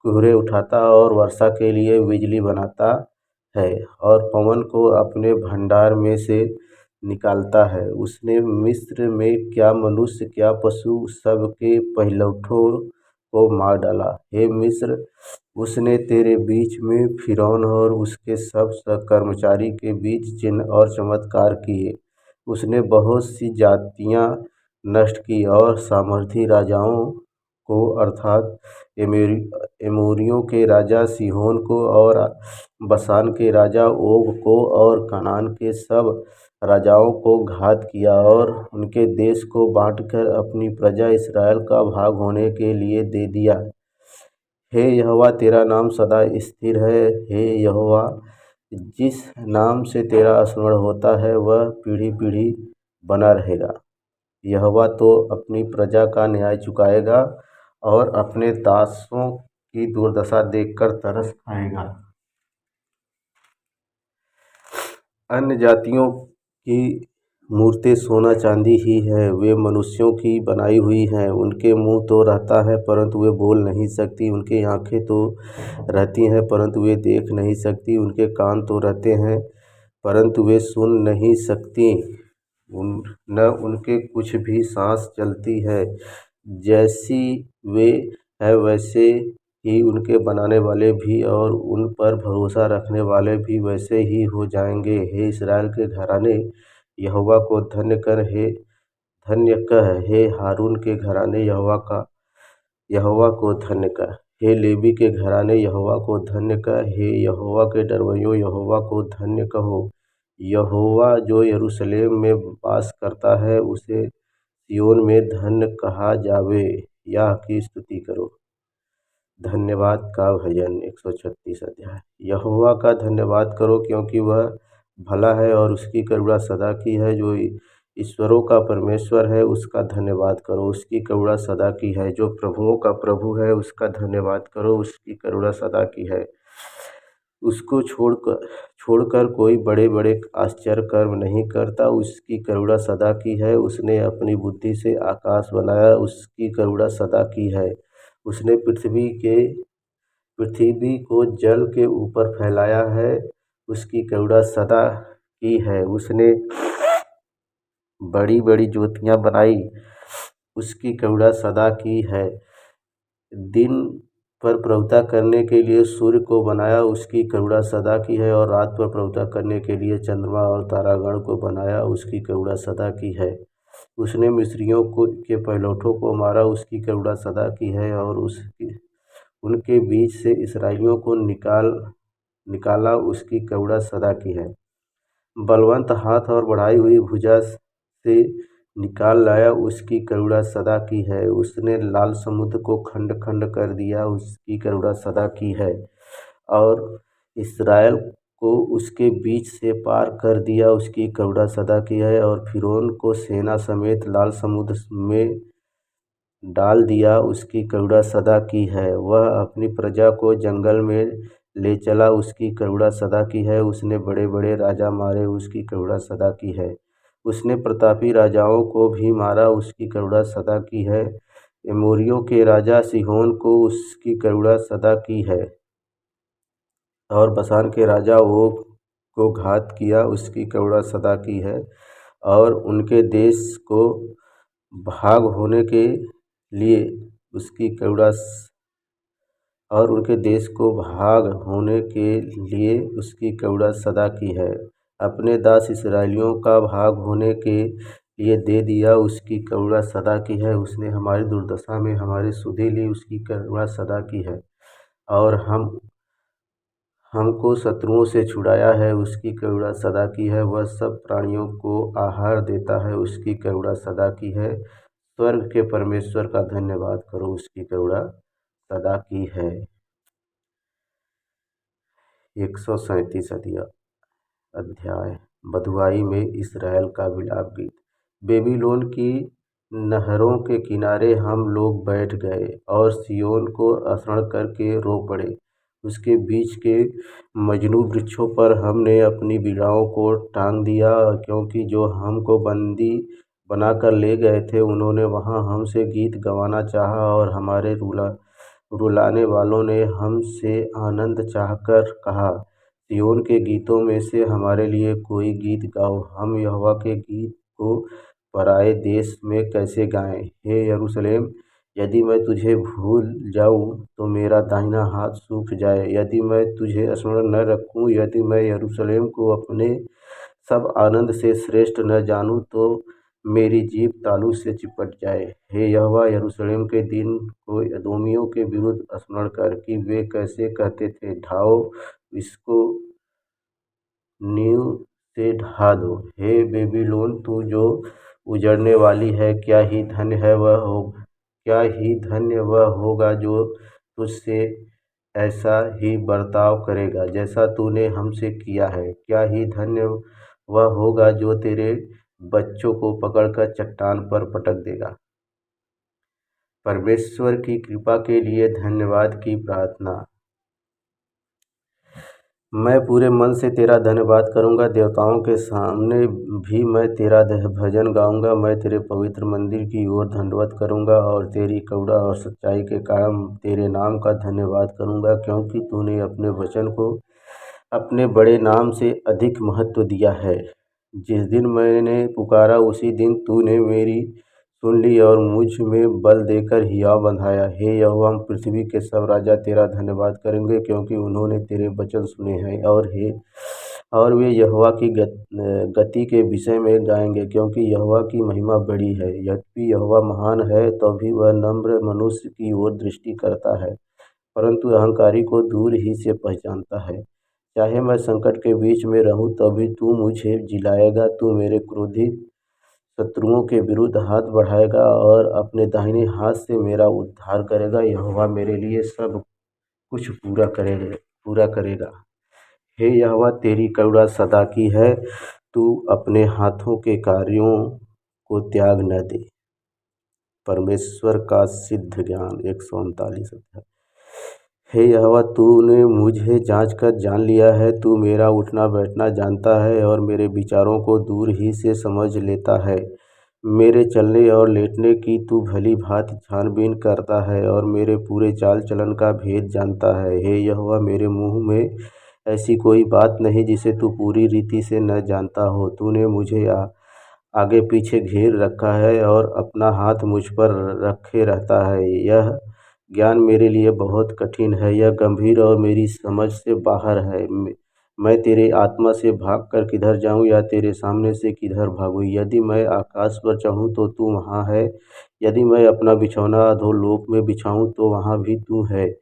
कुहरे उठाता और वर्षा के लिए बिजली बनाता है और पवन को अपने भंडार में से निकालता है। उसने मिस्र में क्या मनुष्य क्या पशु सबके पहिलौठों को मार डाला। हे मिस्र, उसने तेरे बीच में फिरौन और उसके सब कर्मचारी के बीच चिन्ह और चमत्कार किए। उसने बहुत सी जातियां नष्ट की और सामर्थी राजाओं को अर्थात एमोरियों के राजा सीहोन को और बसान के राजा ओग को और कनान के सब राजाओं को घात किया और उनके देश को बांटकर अपनी प्रजा इसराइल का भाग होने के लिए दे दिया। हे यहोवा, तेरा नाम सदा स्थिर है। हे यहोवा, जिस नाम से तेरा स्मरण होता है, वह पीढ़ी पीढ़ी बना रहेगा। यहोवा तो अपनी प्रजा का न्याय चुकाएगा और अपने दासों की दुर्दशा देखकर तरस खाएगा। अन्य जातियों की मूर्तें सोना चांदी ही है, वे मनुष्यों की बनाई हुई हैं। उनके मुंह तो रहता है परंतु वे बोल नहीं सकती, उनकी आंखें तो रहती हैं परंतु वे देख नहीं सकती, उनके कान तो रहते हैं परंतु वे सुन नहीं सकती, न उनके कुछ भी सांस चलती है। जैसी वे है वैसे ही उनके बनाने वाले भी और उन पर भरोसा रखने वाले भी वैसे ही हो जाएंगे। हे इसराइल के घराने, यहोवा को धन्य कर, हे धन्य कह। हे हारून के घराने, यहोवा को धन्य कर। हे लेवी के घराने, यहोवा को धन्य कह। हे यहोवा के डरवैयों, यहोवा को धन्य कहो। यहोवा जो यरूशलेम में वास करता है, उसे सिय्योन में धन्य कहा जावे। यह की स्तुति करो। धन्यवाद का भजन 136 अध्याय। यहोवा का धन्यवाद करो, क्योंकि वह भला है और उसकी करुणा सदा की है। जो ईश्वरों का परमेश्वर है, उसका धन्यवाद करो, उसकी करुणा सदा की है। जो प्रभुओं का प्रभु है, उसका धन्यवाद करो, उसकी करुणा सदा की है। उसको छोड़कर कोई बड़े बड़े आश्चर्य कर्म नहीं करता, उसकी करुणा सदा की है। उसने अपनी बुद्धि से आकाश बनाया, उसकी करुणा सदा की है। उसने पृथ्वी को जल के ऊपर फैलाया है, उसकी करुणा सदा की है। उसने बड़ी बड़ी ज्योतियाँ बनाई, उसकी करुणा सदा की है। दिन पर प्रभुता करने के लिए सूर्य को बनाया, उसकी करुणा सदा की है। और रात पर प्रभुता करने के लिए चंद्रमा और तारागण को बनाया, उसकी करुणा सदा की है। उसने मिस्रियों के पहिलौठों को मारा, उसकी करुणा सदा की है। और उनके बीच से इसराइलियों को निकाला, उसकी करुणा सदा की है। बलवंत हाथ और बढ़ाई हुई भुजा से निकाल लाया, उसकी करुणा सदा की है। उसने लाल समुद्र को खंड खंड कर दिया, उसकी करुणा सदा की है। और इसराइल को उसके बीच से पार कर दिया, उसकी करुणा सदा की है। और फिरौन को सेना समेत लाल समुद्र में डाल दिया, उसकी करुणा सदा की है। वह अपनी प्रजा को जंगल में ले चला, उसकी करुणा सदा की है। उसने बड़े बड़े राजा मारे, उसकी करुणा सदा की है। उसने प्रतापी राजाओं को भी मारा, उसकी करुणा सदा की है। एमोरियों के राजा सीहोन को उसकी करुणा सदा की है। और बसान के राजा ओग को घात किया, उसकी करुणा सदा की है। और उनके देश को भाग होने के लिए उसकी करुणा और उनके देश को भाग होने के लिए उसकी करुणा सदा की है। अपने दास इसराइलियों का भाग होने के लिए दे दिया, उसकी करुणा सदा की है। उसने हमारी दुर्दशा में हमारी सुधि ली, उसकी करुणा सदा की है। और हमको शत्रुओं से छुड़ाया है, उसकी करुणा सदा की है। वह सब प्राणियों को आहार देता है, उसकी करुणा सदा की है। स्वर्ग के परमेश्वर का धन्यवाद करो, उसकी करुणा सदा की है। 137 अध्याय बधुआई में इसराइल का विलाप गीत। बेबीलोन की नहरों के किनारे हम लोग बैठ गए और सिय्योन को स्मरण करके रो पड़े। उसके बीच के मजनू वृक्षों पर हमने अपनी बीड़ाओं को टांग दिया, क्योंकि जो हमको बंदी बनाकर ले गए थे उन्होंने वहाँ हमसे गीत गवाना चाहा, और हमारे रुलाने वालों ने हमसे आनंद चाहकर कहा, सिय्योन के गीतों में से हमारे लिए कोई गीत गाओ। हम यहोवा के गीत को पराए देश में कैसे गाएं। हे यरूशलेम, यदि मैं तुझे भूल जाऊं तो मेरा दाहिना हाथ सूख जाए। यदि मैं तुझे स्मरण न रखूं, यदि मैं यरूशलेम को अपने सब आनंद से श्रेष्ठ न जानूं, तो मेरी जीभ तालू से चिपट जाए। हे यहोवा, यरूशलेम के दिन को एदोमियों के विरुद्ध स्मरण कर कि वे कैसे कहते थे, ढाओ इसको, नींव से ढा दो। हे बेबीलोन, तू जो उजड़ने वाली है, क्या ही धन्य वह होगा जो तुझसे ऐसा ही बर्ताव करेगा जैसा तूने हमसे किया है। क्या ही धन्य वह होगा जो तेरे बच्चों को पकड़कर चट्टान पर पटक देगा। परमेश्वर की कृपा के लिए धन्यवाद की प्रार्थना। मैं पूरे मन से तेरा धन्यवाद करूंगा, देवताओं के सामने भी मैं तेरा भजन गाऊंगा। मैं तेरे पवित्र मंदिर की ओर दंडवत करूंगा और तेरी करुणा और सच्चाई के कारण तेरे नाम का धन्यवाद करूंगा, क्योंकि तूने अपने वचन को अपने बड़े नाम से अधिक महत्व दिया है। जिस दिन मैंने पुकारा उसी दिन तूने मेरी सुन ली और मुझ में बल देकर हियाव बंधाया। हे यहोवा, पृथ्वी के सब राजा तेरा धन्यवाद करेंगे, क्योंकि उन्होंने तेरे वचन सुने हैं। और वे यहोवा की गति के विषय में गाएंगे, क्योंकि यहोवा की महिमा बड़ी है। यद्यपि यहोवा महान है, तो भी वह नम्र मनुष्य की ओर दृष्टि करता है, परंतु अहंकारी को दूर ही से पहचानता है। चाहे मैं संकट के बीच में रहूं, तभी तू मुझे जिलाएगा। तू मेरे क्रोधित शत्रुओं के विरुद्ध हाथ बढ़ाएगा और अपने दाहिने हाथ से मेरा उद्धार करेगा। यहोवा मेरे लिए सब कुछ पूरा करेगा। हे यहोवा, तेरी करुणा सदा की है, तू अपने हाथों के कार्यों को त्याग न दे। परमेश्वर का सिद्ध ज्ञान 139 अध्याय। हे यहोवा, तूने मुझे जांच कर जान लिया है। तू मेरा उठना बैठना जानता है और मेरे विचारों को दूर ही से समझ लेता है। मेरे चलने और लेटने की तू भली भांति छानबीन करता है और मेरे पूरे चाल चलन का भेद जानता है। हे यहोवा, मेरे मुँह में ऐसी कोई बात नहीं जिसे तू पूरी रीति से न जानता हो। तूने मुझे आगे पीछे घेर रखा है और अपना हाथ मुझ पर रखे रहता है। यह ज्ञान मेरे लिए बहुत कठिन है, यह गंभीर और मेरी समझ से बाहर है। मैं तेरे आत्मा से भागकर किधर जाऊं, या तेरे सामने से किधर भागूं। यदि मैं आकाश पर चढ़ूं तो तू वहाँ है, यदि मैं अपना बिछौना अधोलोक में बिछाऊं तो वहाँ भी तू है।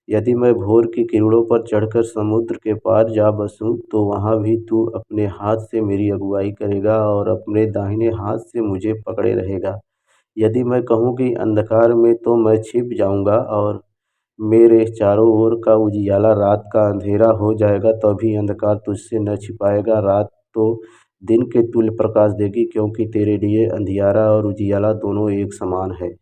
यदि मैं भोर की किरणों पर चढ़कर समुद्र के पार जा बसूं, तो वहाँ भी तू अपने हाथ से मेरी अगुवाई करेगा और अपने दाहिने हाथ से मुझे पकड़े रहेगा। यदि मैं कहूँ कि अंधकार में, तो मैं छिप जाऊंगा और मेरे चारों ओर का उजियाला रात का अंधेरा हो जाएगा, तभी अंधकार तुझसे न छिपाएगा। रात तो दिन के तुल्य प्रकाश देगी, क्योंकि तेरे लिए अंधियारा और उजियाला दोनों एक समान है।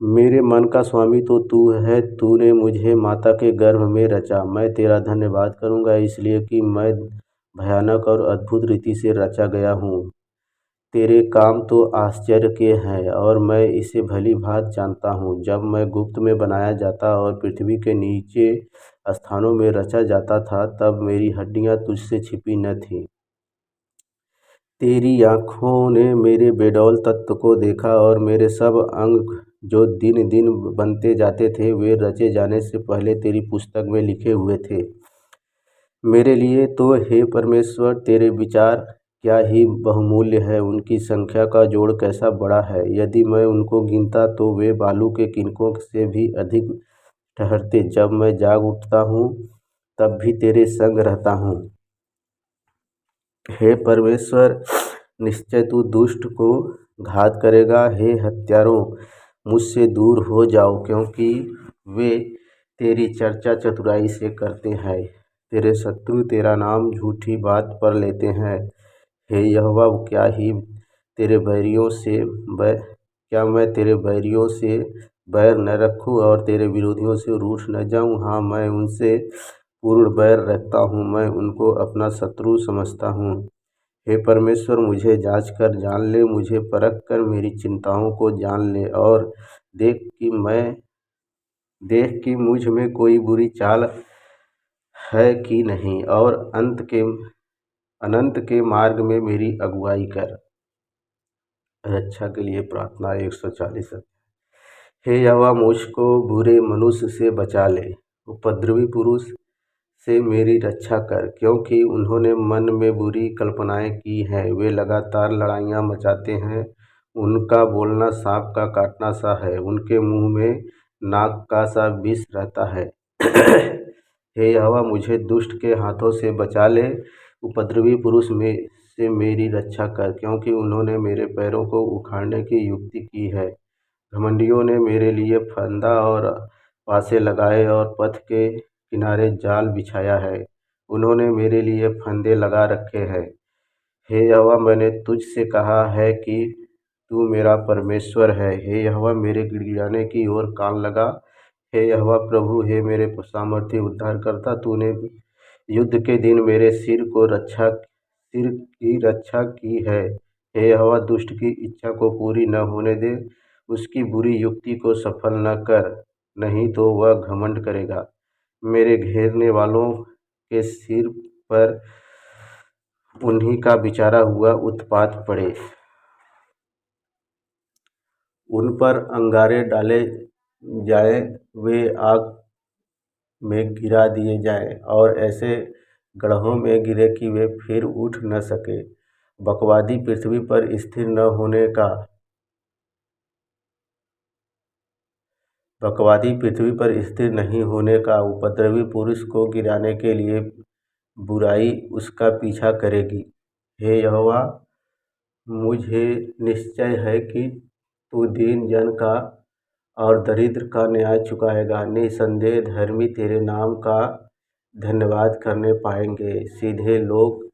मेरे मन का स्वामी तो तू है, तूने मुझे माता के गर्भ में रचा। मैं तेरा धन्यवाद करूंगा, इसलिए कि मैं भयानक और अद्भुत रीति से रचा गया हूँ। तेरे काम तो आश्चर्य के हैं और मैं इसे भली भांति जानता हूँ। जब मैं गुप्त में बनाया जाता और पृथ्वी के नीचे स्थानों में रचा जाता था, तब मेरी हड्डियाँ तुझसे छिपी न थीं। तेरी आँखों ने मेरे बेडौल तत्व को देखा और मेरे सब अंग जो दिन दिन बनते जाते थे, वे रचे जाने से पहले तेरी पुस्तक में लिखे हुए थे। मेरे लिए तो हे परमेश्वर, तेरे विचार क्या ही बहुमूल्य है, उनकी संख्या का जोड़ कैसा बड़ा है। यदि मैं उनको गिनता तो वे बालू के किनकों से भी अधिक ठहरते। जब मैं जाग उठता हूँ तब भी तेरे संग रहता हूँ। हे परमेश्वर, निश्चय तू दुष्ट को घात करेगा। हे हत्यारों, मुझसे दूर हो जाओ, क्योंकि वे तेरी चर्चा चतुराई से करते हैं। तेरे शत्रु तेरा नाम झूठी बात पर लेते हैं। हे यहोवा, क्या मैं तेरे बैरियों से बैर न रखूं और तेरे विरोधियों से रूठ न जाऊं? हाँ, मैं उनसे पूर्ण बैर रखता हूँ, मैं उनको अपना शत्रु समझता हूँ। हे परमेश्वर, मुझे जांच कर जान ले, मुझे परख कर मेरी चिंताओं को जान ले और देख कि मुझ में कोई बुरी चाल है कि नहीं, और अनंत के मार्ग में मेरी अगुवाई कर। रक्षा के लिए प्रार्थना 140। हे यहोवा, मुझको बुरे मनुष्य से बचा ले, उपद्रवी पुरुष से मेरी रक्षा कर, क्योंकि उन्होंने मन में बुरी कल्पनाएं की हैं। वे लगातार लड़ाइयाँ मचाते हैं, उनका बोलना सांप का काटना सा है, उनके मुंह में नाग का सा विष रहता है। हे यहोवा, मुझे दुष्ट के हाथों से बचा ले, उपद्रवी पुरुष में से मेरी रक्षा कर, क्योंकि उन्होंने मेरे पैरों को उखाड़ने की युक्ति की है। घमंडियों ने मेरे लिए फंदा और फांसे लगाए और पथ के किनारे जाल बिछाया है। उन्होंने मेरे लिए फंदे लगा रखे हैं। हे यहोवा, मैंने तुझ से कहा है कि तू मेरा परमेश्वर है। हे यहोवा, मेरे गिड़गिड़ाने की ओर कान लगा। हे यहोवा प्रभु, हे मेरे सामर्थी उद्धारकर्ता, तूने युद्ध के दिन मेरे सिर की रक्षा की है। हे यहोवा, दुष्ट की इच्छा को पूरी न होने दे, उसकी बुरी युक्ति को सफल न कर, नहीं तो वह घमंड करेगा। मेरे घेरने वालों के सिर पर उन्हीं का बिचारा हुआ उत्पात पड़े, उन पर अंगारे डाले जाएं, वे आग में गिरा दिए जाएं और ऐसे गड्ढों में गिरे कि वे फिर उठ न सके। बकवादी पृथ्वी पर स्थिर न होने का बकवादी पृथ्वी पर स्थिर नहीं होने का, उपद्रवी पुरुष को गिराने के लिए बुराई उसका पीछा करेगी। हे यहोवा, मुझे निश्चय है कि तू दीन जन का और दरिद्र का न्याय चुकाएगा। निसंदेह धर्मी तेरे नाम का धन्यवाद करने पाएंगे, सीधे लोग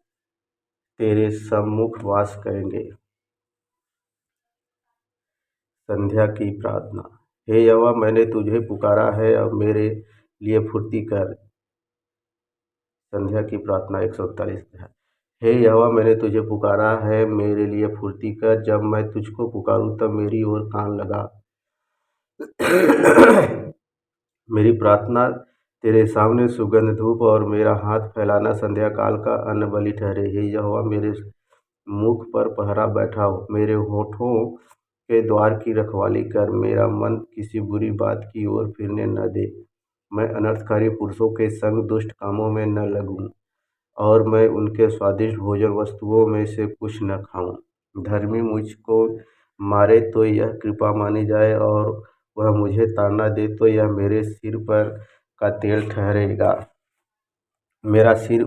तेरे सम्मुख वास करेंगे। संध्या की प्रार्थना। हे यहोवा, मैंने तुझे पुकारा है, अब मेरे लिए फुर्ती कर। संध्या की प्रार्थना 141 है। हे यहोवा, मैंने तुझे पुकारा है, मेरे लिए फुर्ती कर। जब मैं तुझको पुकारूं तब मेरी ओर कान लगा। मेरी प्रार्थना तेरे सामने सुगंध धूप और मेरा हाथ फैलाना संध्या काल का अन्न बलि ठहरे। हे यहोवा, मेरे मुख पर पहरा बैठाओ, मेरे होठों के द्वार की रखवाली कर। मेरा मन किसी बुरी बात की ओर फिरने न दे। मैं अनर्थकारी पुरुषों के संग दुष्ट कामों में न लगूं, और मैं उनके स्वादिष्ट भोजन वस्तुओं में से कुछ न खाऊं। धर्मी मुझको मारे तो यह कृपा मानी जाए, और वह मुझे ताड़ना दे तो यह मेरे सिर पर का तेल ठहरेगा। मेरा सिर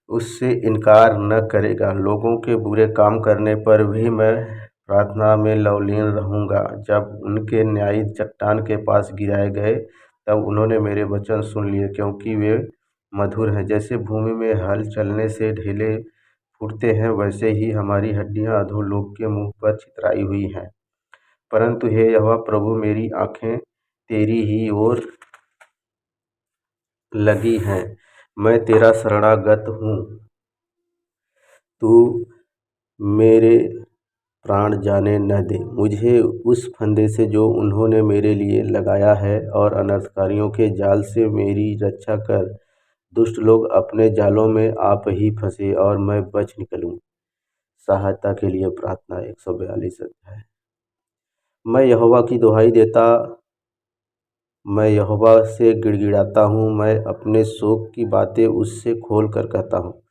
उससे इनकार न करेगा। लोगों के बुरे काम करने पर भी मैं प्रार्थना में लवलीन रहूँगा। जब उनके न्यायी चट्टान के पास गिराए गए, तब उन्होंने मेरे वचन सुन लिए, क्योंकि वे मधुर हैं। जैसे भूमि में हल चलने से ढेले फूटते हैं, वैसे ही हमारी हड्डियाँ अधोलोक के मुँह पर छितराई हुई हैं। परंतु हे यहोवा प्रभु, मेरी आँखें तेरी ही ओर लगी हैं। मैं तेरा शरणागत हूँ। तू मेरे प्राण जाने न दे मुझे उस फंदे से जो उन्होंने मेरे लिए लगाया है, और अनर्थकारियों के जाल से मेरी रक्षा कर। दुष्ट लोग अपने जालों में आप ही फंसे और मैं बच निकलूं। सहायता के लिए प्रार्थना 142 अध्याय। मैं यहोवा से गिड़गिड़ाता हूँ, मैं अपने शोक की बातें उससे खोल कर कहता हूँ।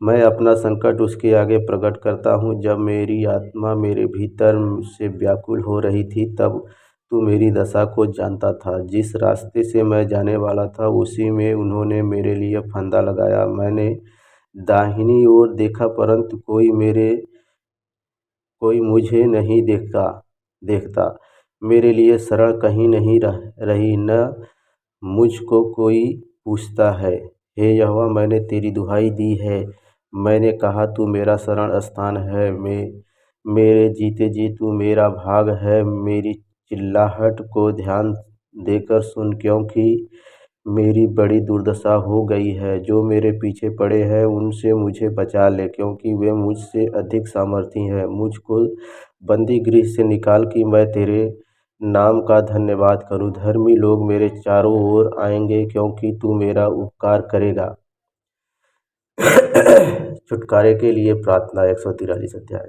मैं अपना संकट उसके आगे प्रकट करता हूँ। जब मेरी आत्मा मेरे भीतर से व्याकुल हो रही थी, तब तू मेरी दशा को जानता था। जिस रास्ते से मैं जाने वाला था, उसी में उन्होंने मेरे लिए फंदा लगाया। मैंने दाहिनी ओर देखा, परंतु कोई मुझे नहीं देखता। मेरे लिए शरण कहीं नहीं रही, न मुझको कोई पूछता है। हे यहोवा, मैंने तेरी दुहाई दी है। मैंने कहा, तू मेरा शरण स्थान है। मेरे जीते जी तू मेरा भाग है। मेरी चिल्लाहट को ध्यान देकर सुन, क्योंकि मेरी बड़ी दुर्दशा हो गई है। जो मेरे पीछे पड़े हैं, उनसे मुझे बचा ले, क्योंकि वे मुझसे अधिक सामर्थी हैं। मुझको बंदी गृह से निकाल कि मैं तेरे नाम का धन्यवाद करूं। धर्मी लोग मेरे चारों ओर आएंगे, क्योंकि तू मेरा उपकार करेगा। छुटकारे के लिए प्रार्थना 143 अध्याय।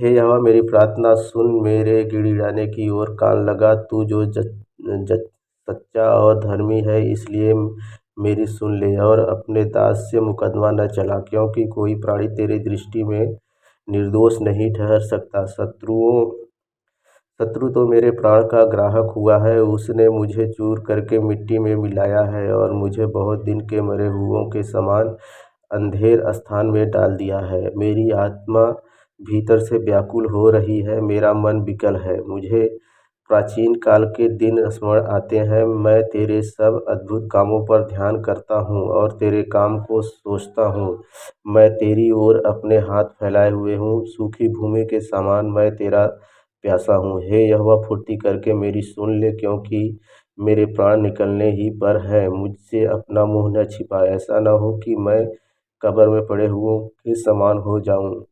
हे यहोवा, मेरी प्रार्थना सुन, मेरे गिड़गिड़ाने की ओर कान लगा। तू जो सच्चा और धर्मी है, इसलिए मेरी सुन ले और अपने दास से मुकदमा न चला, क्योंकि कोई प्राणी तेरी दृष्टि में निर्दोष नहीं ठहर सकता। शत्रु तो मेरे प्राण का ग्राहक हुआ है। उसने मुझे चूर करके मिट्टी में मिलाया है और मुझे बहुत दिन के मरे हुओं के समान अंधेर स्थान में डाल दिया है। मेरी आत्मा भीतर से व्याकुल हो रही है, मेरा मन विकल है। मुझे प्राचीन काल के दिन स्मरण आते हैं। मैं तेरे सब अद्भुत कामों पर ध्यान करता हूँ और तेरे काम को सोचता हूँ। मैं तेरी ओर अपने हाथ फैलाए हुए हूँ, सूखी भूमि के समान मैं तेरा प्यासा हूँ। हे यहोवा, फुर्ती करके मेरी सुन ले, क्योंकि मेरे प्राण निकलने ही पर है। मुझसे अपना मुँह न छिपा, ऐसा न हो कि मैं कब्र में पड़े हुओं के समान हो जाऊं।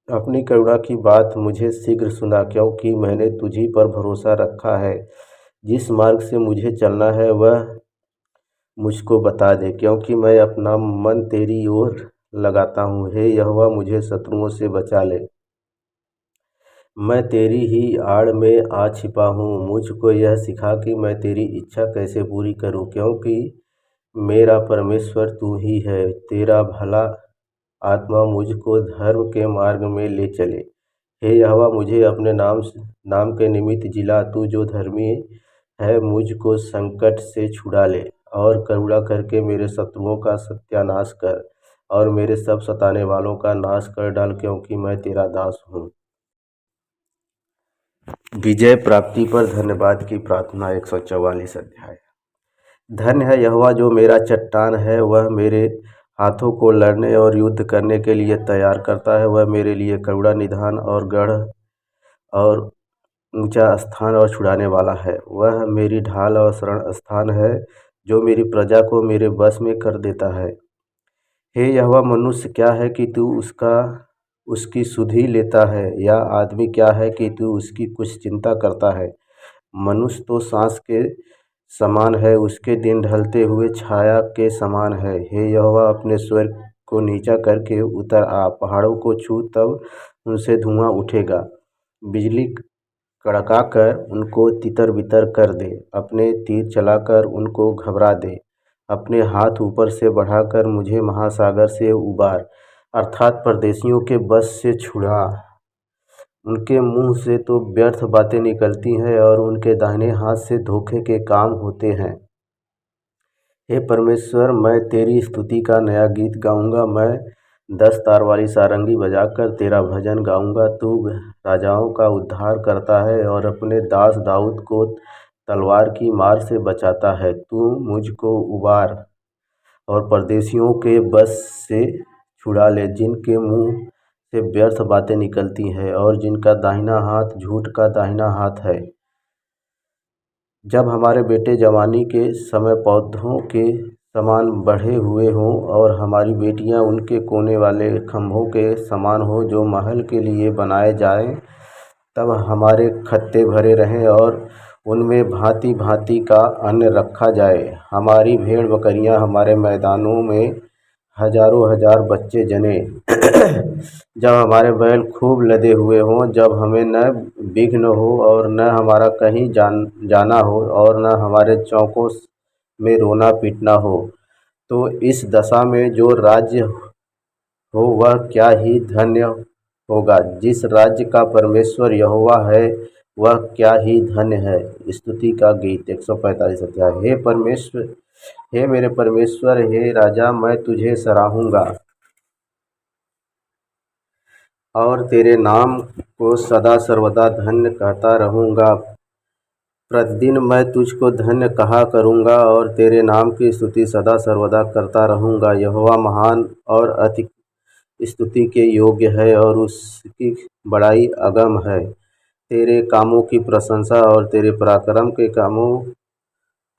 अपनी करुणा की बात मुझे शीघ्र सुना, क्योंकि मैंने तुझी पर भरोसा रखा है। जिस मार्ग से मुझे चलना है, वह मुझको बता दे, क्योंकि मैं अपना मन तेरी ओर लगाता हूँ। हे यहोवा, मुझे शत्रुओं से बचा ले। मैं तेरी ही आड़ में आ छिपा हूँ। मुझको यह सिखा कि मैं तेरी इच्छा कैसे पूरी करूँ, क्योंकि मेरा परमेश्वर तू ही है। तेरा भला आत्मा मुझको धर्म के मार्ग में ले चले। हे यहोवा, मुझे अपने नाम के निमित्त जिला। तू जो धर्मी है, मुझको संकट से छुड़ा ले और करुणा करके मेरे शत्रुओं का सत्यानाश कर और मेरे सब सताने वालों का नाश कर डाल, क्योंकि मैं तेरा दास हूँ। विजय प्राप्ति पर धन्यवाद की प्रार्थना 144 अध्याय। धन्य है यहोवा, जो मेरा चट्टान है। वह मेरे हाथों को लड़ने और युद्ध करने के लिए तैयार करता है। वह मेरे लिए करुणा निधान और गढ़ और ऊंचा स्थान और छुड़ाने वाला है। वह मेरी ढाल और शरण स्थान है, जो मेरी प्रजा को मेरे बस में कर देता है। हे यहोवा, मनुष्य क्या है कि तू उसकी सुधि लेता है, या आदमी क्या है कि तू उसकी कुछ चिंता करता है। मनुष्य तो सांस के समान है, उसके दिन ढलते हुए छाया के समान है। हे यहोवा, अपने स्वर को नीचा करके उतर आ। पहाड़ों को छू, तब उनसे धुआं उठेगा। बिजली कड़काकर उनको तितर बितर कर दे। अपने तीर चलाकर उनको घबरा दे। अपने हाथ ऊपर से बढ़ाकर मुझे महासागर से उबार, अर्थात परदेशियों के बस से छुड़ा। उनके मुंह से तो व्यर्थ बातें निकलती हैं और उनके दाहिने हाथ से धोखे के काम होते हैं। हे परमेश्वर, मैं तेरी स्तुति का नया गीत गाऊंगा। मैं 10 तार वाली सारंगी बजाकर तेरा भजन गाऊंगा। तू राजाओं का उद्धार करता है और अपने दास दाऊद को तलवार की मार से बचाता है। तू मुझको उबार और परदेशियों के बस से छुड़ा ले, जिनके मुंह से व्यर्थ बातें निकलती हैं और जिनका दाहिना हाथ झूठ का दाहिना हाथ है। जब हमारे बेटे जवानी के समय पौधों के समान बढ़े हुए हों और हमारी बेटियां उनके कोने वाले खंभों के समान हो जो महल के लिए बनाए जाएं। तब हमारे खत्ते भरे रहें और उनमें भांति भांति का अन्न रखा जाए। हमारी भेड़ बकरियां हमारे मैदानों में हजारों हजार बच्चे जने। जब हमारे बैल खूब लदे हुए हों, जब हमें न विघ्न हो और न हमारा कहीं जाना हो और न हमारे चौकों में रोना पीटना हो, तो इस दशा में जो राज्य हो वह क्या ही धन्य होगा। जिस राज्य का परमेश्वर यहोवा है वह क्या ही धन्य है। स्तुति का गीत 145 अध्याय। हे परमेश्वर, हे मेरे परमेश्वर, हे राजा, मैं तुझे सराहूँगा और तेरे नाम को सदा सर्वदा धन्य कहता रहूँगा। प्रतिदिन मैं तुझको धन्य कहा करूँगा और तेरे नाम की स्तुति सदा सर्वदा करता रहूँगा। यहोवा महान और अति स्तुति के योग्य है और उसकी बड़ाई अगम है। तेरे कामों की प्रशंसा और तेरे पराक्रम के कामों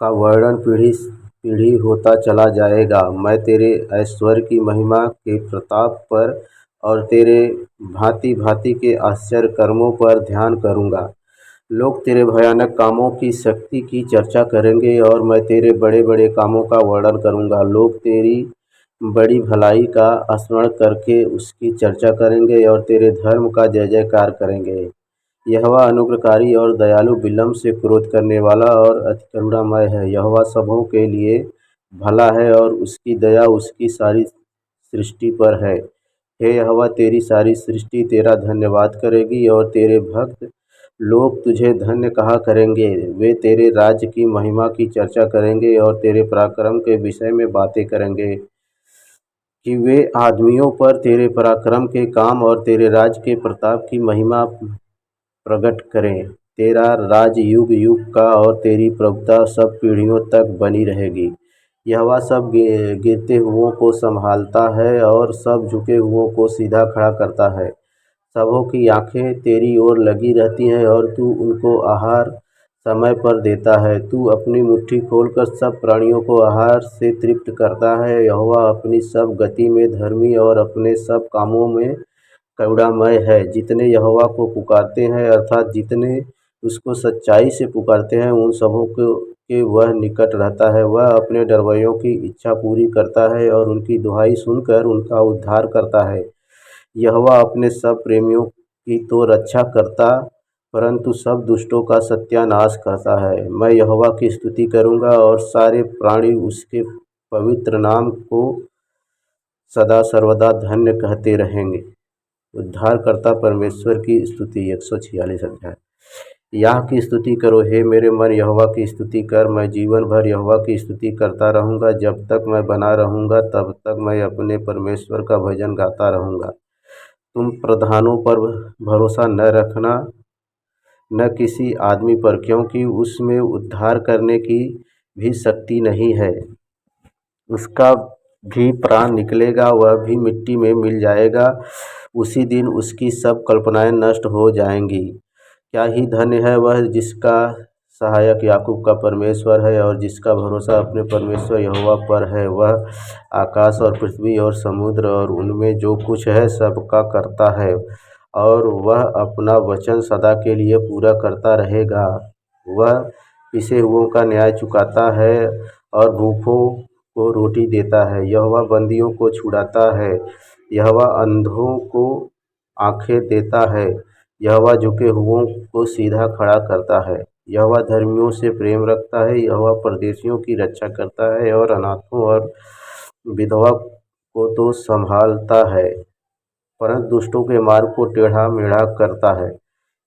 का वर्णन पीढ़ी पीढ़ी होता चला जाएगा। मैं तेरे ऐश्वर्य की महिमा के प्रताप पर और तेरे भांति भांति के आश्चर्य कर्मों पर ध्यान करूँगा। लोग तेरे भयानक कामों की शक्ति की चर्चा करेंगे और मैं तेरे बड़े बड़े कामों का वर्णन करूँगा। लोग तेरी बड़ी भलाई का स्मरण करके उसकी चर्चा करेंगे और तेरे धर्म का जय जयकार करेंगे। यहोवा अनुग्रहकारी और दयालु, विलम्ब से क्रोध करने वाला और अति करुणामय है। यहोवा सबों के लिए भला है और उसकी दया उसकी सारी सृष्टि पर है। हे यहोवा, तेरी सारी सृष्टि तेरा धन्यवाद करेगी और तेरे भक्त लोग तुझे धन्य कहा करेंगे। वे तेरे राज्य की महिमा की चर्चा करेंगे और तेरे पराक्रम के विषय में बातें करेंगे कि वे आदमियों पर तेरे पराक्रम के काम और तेरे राज्य के प्रताप की महिमा प्रकट करें। तेरा राज युग युग का और तेरी प्रभुता सब पीढ़ियों तक बनी रहेगी। यहोवा सब गिरते हुओं को संभालता है और सब झुके हुओं को सीधा खड़ा करता है। सबों की आँखें तेरी ओर लगी रहती हैं और तू उनको आहार समय पर देता है। तू अपनी मुट्ठी खोलकर सब प्राणियों को आहार से तृप्त करता है। यहोवा अपनी सब गति में धर्मी और अपने सब कामों में करुणामय है। जितने यहोवा को पुकारते हैं, अर्थात जितने उसको सच्चाई से पुकारते हैं, उन सबों को के वह निकट रहता है। वह अपने डरवैयों की इच्छा पूरी करता है और उनकी दुहाई सुनकर उनका उद्धार करता है। यहोवा अपने सब प्रेमियों की तो रक्षा करता, परंतु सब दुष्टों का सत्यानाश करता है। मैं यहोवा की स्तुति करूँगा और सारे प्राणी उसके पवित्र नाम को सदा सर्वदा धन्य कहते रहेंगे। उद्धारकर्ता परमेश्वर की स्तुति 146 अध्याय। याह की स्तुति करो, हे मेरे मन, यहोवा की स्तुति कर। मैं जीवन भर यहोवा की स्तुति करता रहूँगा। जब तक मैं बना रहूँगा तब तक मैं अपने परमेश्वर का भजन गाता रहूँगा। तुम प्रधानों पर भरोसा न रखना, न किसी आदमी पर, क्योंकि उसमें उद्धार करने की भी शक्ति नहीं है। उसका भी प्राण निकलेगा, वह भी मिट्टी में मिल जाएगा। उसी दिन उसकी सब कल्पनाएं नष्ट हो जाएंगी। क्या ही धन्य है वह जिसका सहायक याकूब का परमेश्वर है और जिसका भरोसा अपने परमेश्वर यहोवा पर है। वह आकाश और पृथ्वी और समुद्र और उनमें जो कुछ है सबका करता है और वह अपना वचन सदा के लिए पूरा करता रहेगा। वह पिसे हुओं का न्याय चुकाता है और भूखों को रोटी देता है। यहोवा बंदियों को छुड़ाता है। यहोवा अंधों को आंखें देता है। यहोवा झुके हुओं को सीधा खड़ा करता है। यहोवा धर्मियों से प्रेम रखता है। यहोवा परदेशियों की रक्षा करता है और अनाथों और विधवा को तो संभालता है, परंतु दुष्टों के मार्ग को टेढ़ा मेढ़ा करता है।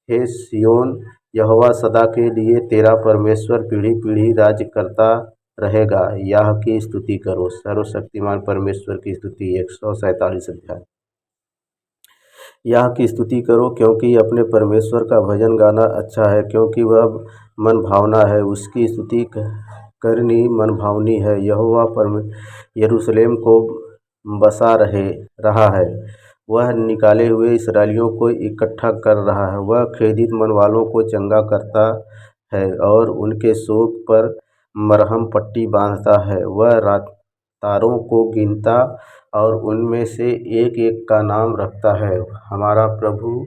हे सिय्योन, यहोवा सदा के लिए तेरा परमेश्वर पीढ़ी पीढ़ी राज्य करता रहेगा। याह की स्तुति करो, सर्वशक्तिमान परमेश्वर की स्तुति 147 अध्याय। याह की स्तुति करो, क्योंकि अपने परमेश्वर का भजन गाना अच्छा है, क्योंकि वह मन भावना है। उसकी स्तुति करनी मन भावनी है। यहोवा यरूशलेम को बसा रहा है। वह निकाले हुए इसराइलियों को इकट्ठा कर रहा है। वह खेदित मन वालों को चंगा करता है और उनके शोक पर मरहम पट्टी बांधता है। वह तारों को गिनता और उनमें से एक एक का नाम रखता है। हमारा प्रभु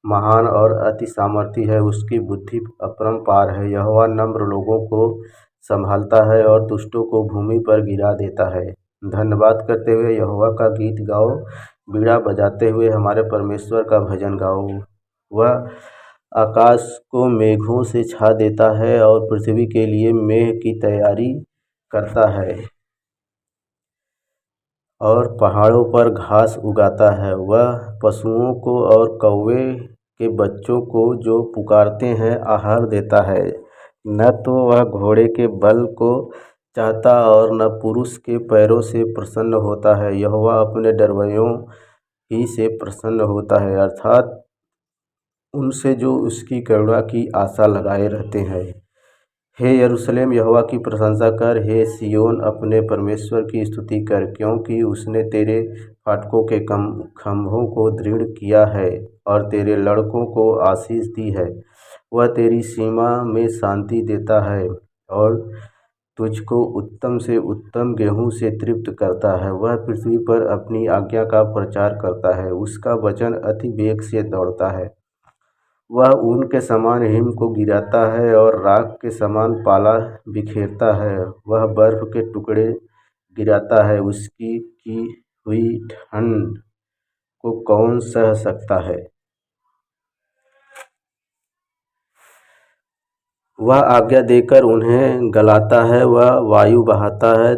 महान और अति सामर्थी है, उसकी बुद्धि अपरंपार है। यहोवा नम्र लोगों को संभालता है और दुष्टों को भूमि पर गिरा देता है। धन्यवाद करते हुए यहोवा का गीत गाओ, बीड़ा बजाते हुए हमारे परमेश्वर का भजन गाओ। वह आकाश को मेघों से छा देता है और पृथ्वी के लिए मेघ की तैयारी करता है और पहाड़ों पर घास उगाता है। वह पशुओं को और कौवे के बच्चों को जो पुकारते हैं आहार देता है। न तो वह घोड़े के बल को चाहता और न पुरुष के पैरों से प्रसन्न होता है। यहोवा अपने डरवैयों ही से प्रसन्न होता है, अर्थात उनसे जो उसकी करुणा की आशा लगाए रहते हैं। हे यरूशलेम, यहोवा की प्रशंसा कर। हे सिय्योन, अपने परमेश्वर की स्तुति कर, क्योंकि उसने तेरे फाटकों के खम्भों को दृढ़ किया है और तेरे लड़कों को आशीष दी है। वह तेरी सीमा में शांति देता है और तुझको उत्तम से उत्तम गेहूं से तृप्त करता है। वह पृथ्वी पर अपनी आज्ञा का प्रचार करता है, उसका वचन अति वेग से दौड़ता है। वह ऊन के समान हिम को गिराता है और राख के समान पाला बिखेरता है। वह बर्फ के टुकड़े गिराता है, उसकी की हुई ठंड को कौन सह सकता है। वह आज्ञा देकर उन्हें गलाता है, वह वायु बहाता है,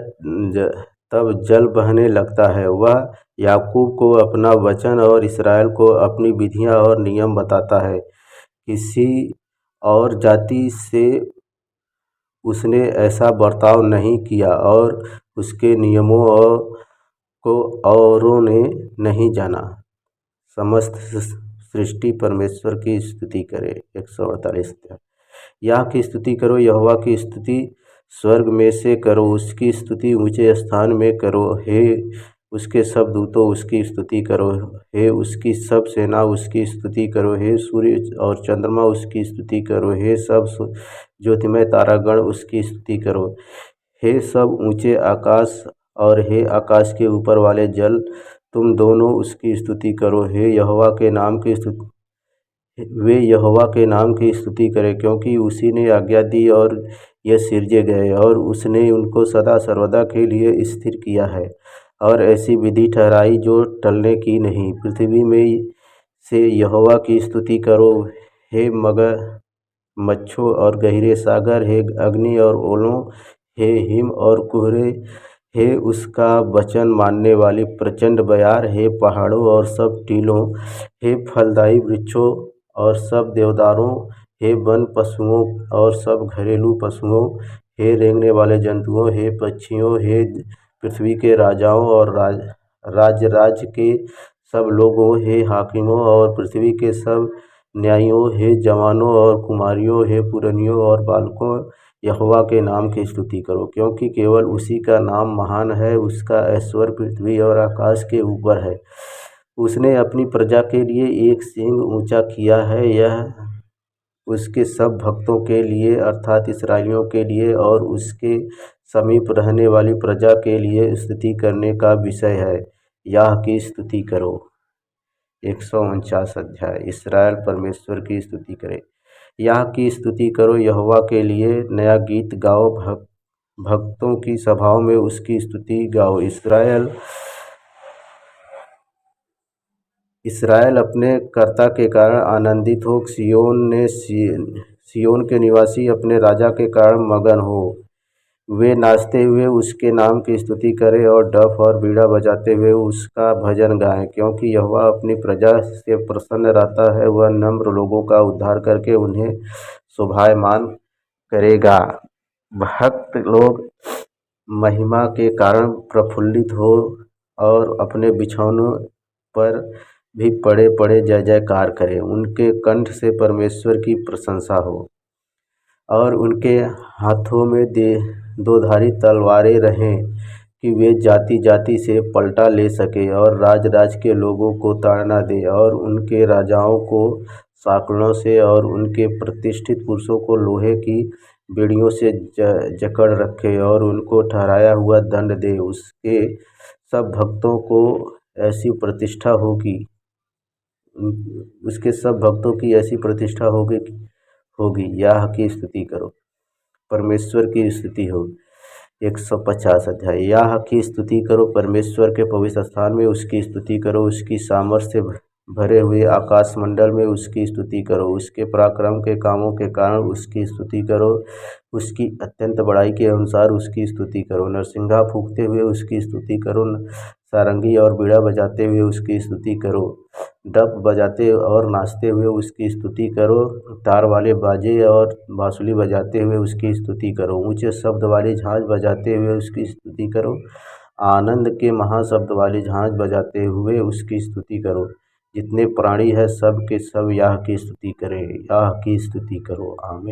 तब जल बहने लगता है। वह याकूब को अपना वचन और इस्राएल को अपनी विधियाँ और नियम बताता है। किसी और जाति से उसने ऐसा बर्ताव नहीं किया और उसके नियमों को औरों ने नहीं जाना। समस्त सृष्टि परमेश्वर की स्तुति करे। 148। यह की स्तुति करो, यहोवा की स्तुति स्वर्ग में से करो, उसकी स्तुति ऊंचे स्थान में करो। हे उसके सब दूतों, उसकी स्तुति करो। हे उसकी सब सेना, उसकी स्तुति करो। हे सूर्य और चंद्रमा, उसकी स्तुति करो। हे सब ज्योतिमय तारागण, उसकी स्तुति करो। हे सब ऊंचे आकाश और हे आकाश के ऊपर वाले जल, तुम दोनों उसकी स्तुति करो। हे यहोवा के नाम की स्तुति, वे यहोवा के नाम की स्तुति करें, क्योंकि उसी ने आज्ञा दी और ये सिरजे गए और उसने उनको सदा सर्वदा के लिए स्थिर किया है और ऐसी विधि ठहराई जो टलने की नहीं। पृथ्वी में से यहोवा की स्तुति करो। हे मच्छों और गहरे सागर, हे अग्नि और ओलों, हे हिम और कुहरे, हे उसका वचन मानने वाली प्रचंड बयार, हे पहाड़ों और सब टीलों, हे फलदायी वृक्षों और सब देवदारों, हे वन पशुओं और सब घरेलू पशुओं, हे रेंगने वाले जंतुओं, हे पक्षियों, हे पृथ्वी के राजाओं और राज्य के सब लोगों, हे हाकिमों और पृथ्वी के सब न्यायियों, हे जवानों और कुमारियों, हे पुरनियों और बालकों, यहोवा के नाम की स्तुति करो, क्योंकि केवल उसी का नाम महान है। उसका ऐश्वर्य पृथ्वी और आकाश के ऊपर है। उसने अपनी प्रजा के लिए एक सींग ऊंचा किया है, यह उसके सब भक्तों के लिए अर्थात इसराइलियों के लिए और उसके समीप रहने वाली प्रजा के लिए स्तुति करने का विषय है। यह की स्तुति करो। 149 अध्याय। इसराइल परमेश्वर की स्तुति करे। यह की स्तुति करो, यहोवा के लिए नया गीत गाओ, भक्तों की सभाओं में उसकी स्तुति गाओ। इसराइल अपने कर्ता के कारण आनंदित हो, सिय्योन के निवासी अपने राजा के कारण मगन हो। वे नाचते हुए उसके नाम की स्तुति करें और डफ और बीड़ा बजाते हुए उसका भजन गाएं, क्योंकि यहोवा अपनी प्रजा से प्रसन्न रहता है। वह नम्र लोगों का उद्धार करके उन्हें शोभायमान करेगा। भक्त लोग महिमा के कारण प्रफुल्लित हो और अपने बिछौनों पर भी पड़े पड़े जय जयकार करें। उनके कंठ से परमेश्वर की प्रशंसा हो और उनके हाथों में दो धारी तलवारें रहें, कि वे जाति जाति से पलटा ले सके और राज के लोगों को ताड़ना दे और उनके राजाओं को साकलों से और उनके प्रतिष्ठित पुरुषों को लोहे की बेड़ियों से जकड़ रखे और उनको ठहराया हुआ दंड दे, उसके सब भक्तों को ऐसी प्रतिष्ठा होगी उसके सब भक्तों की ऐसी प्रतिष्ठा होगी याह की स्तुति करो। परमेश्वर की स्तुति हो। 150 अध्याय। याह की स्तुति करो, परमेश्वर के पवित्र स्थान में उसकी स्तुति करो, उसकी सामर्थ्य से भरे हुए आकाश मंडल में उसकी स्तुति करो, उसके पराक्रम के कामों के कारण उसकी स्तुति करो, उसकी अत्यंत बड़ाई के अनुसार उसकी स्तुति करो। नरसिंगा फूंकते हुए उसकी स्तुति करो, सारंगी और बीड़ा बजाते हुए उसकी स्तुति करो, डफ बजाते और नाचते हुए उसकी स्तुति करो, तार वाले बाजे और बांसुरी बजाते हुए उसकी स्तुति करो, ऊंचे शब्द वाली झांझ बजाते हुए उसकी स्तुति करो, आनंद के महाशब्द वाली झांझ बजाते हुए उसकी स्तुति करो। जितने प्राणी है सब के सब याह की स्तुति करें, याह की स्तुति करो। आमीन।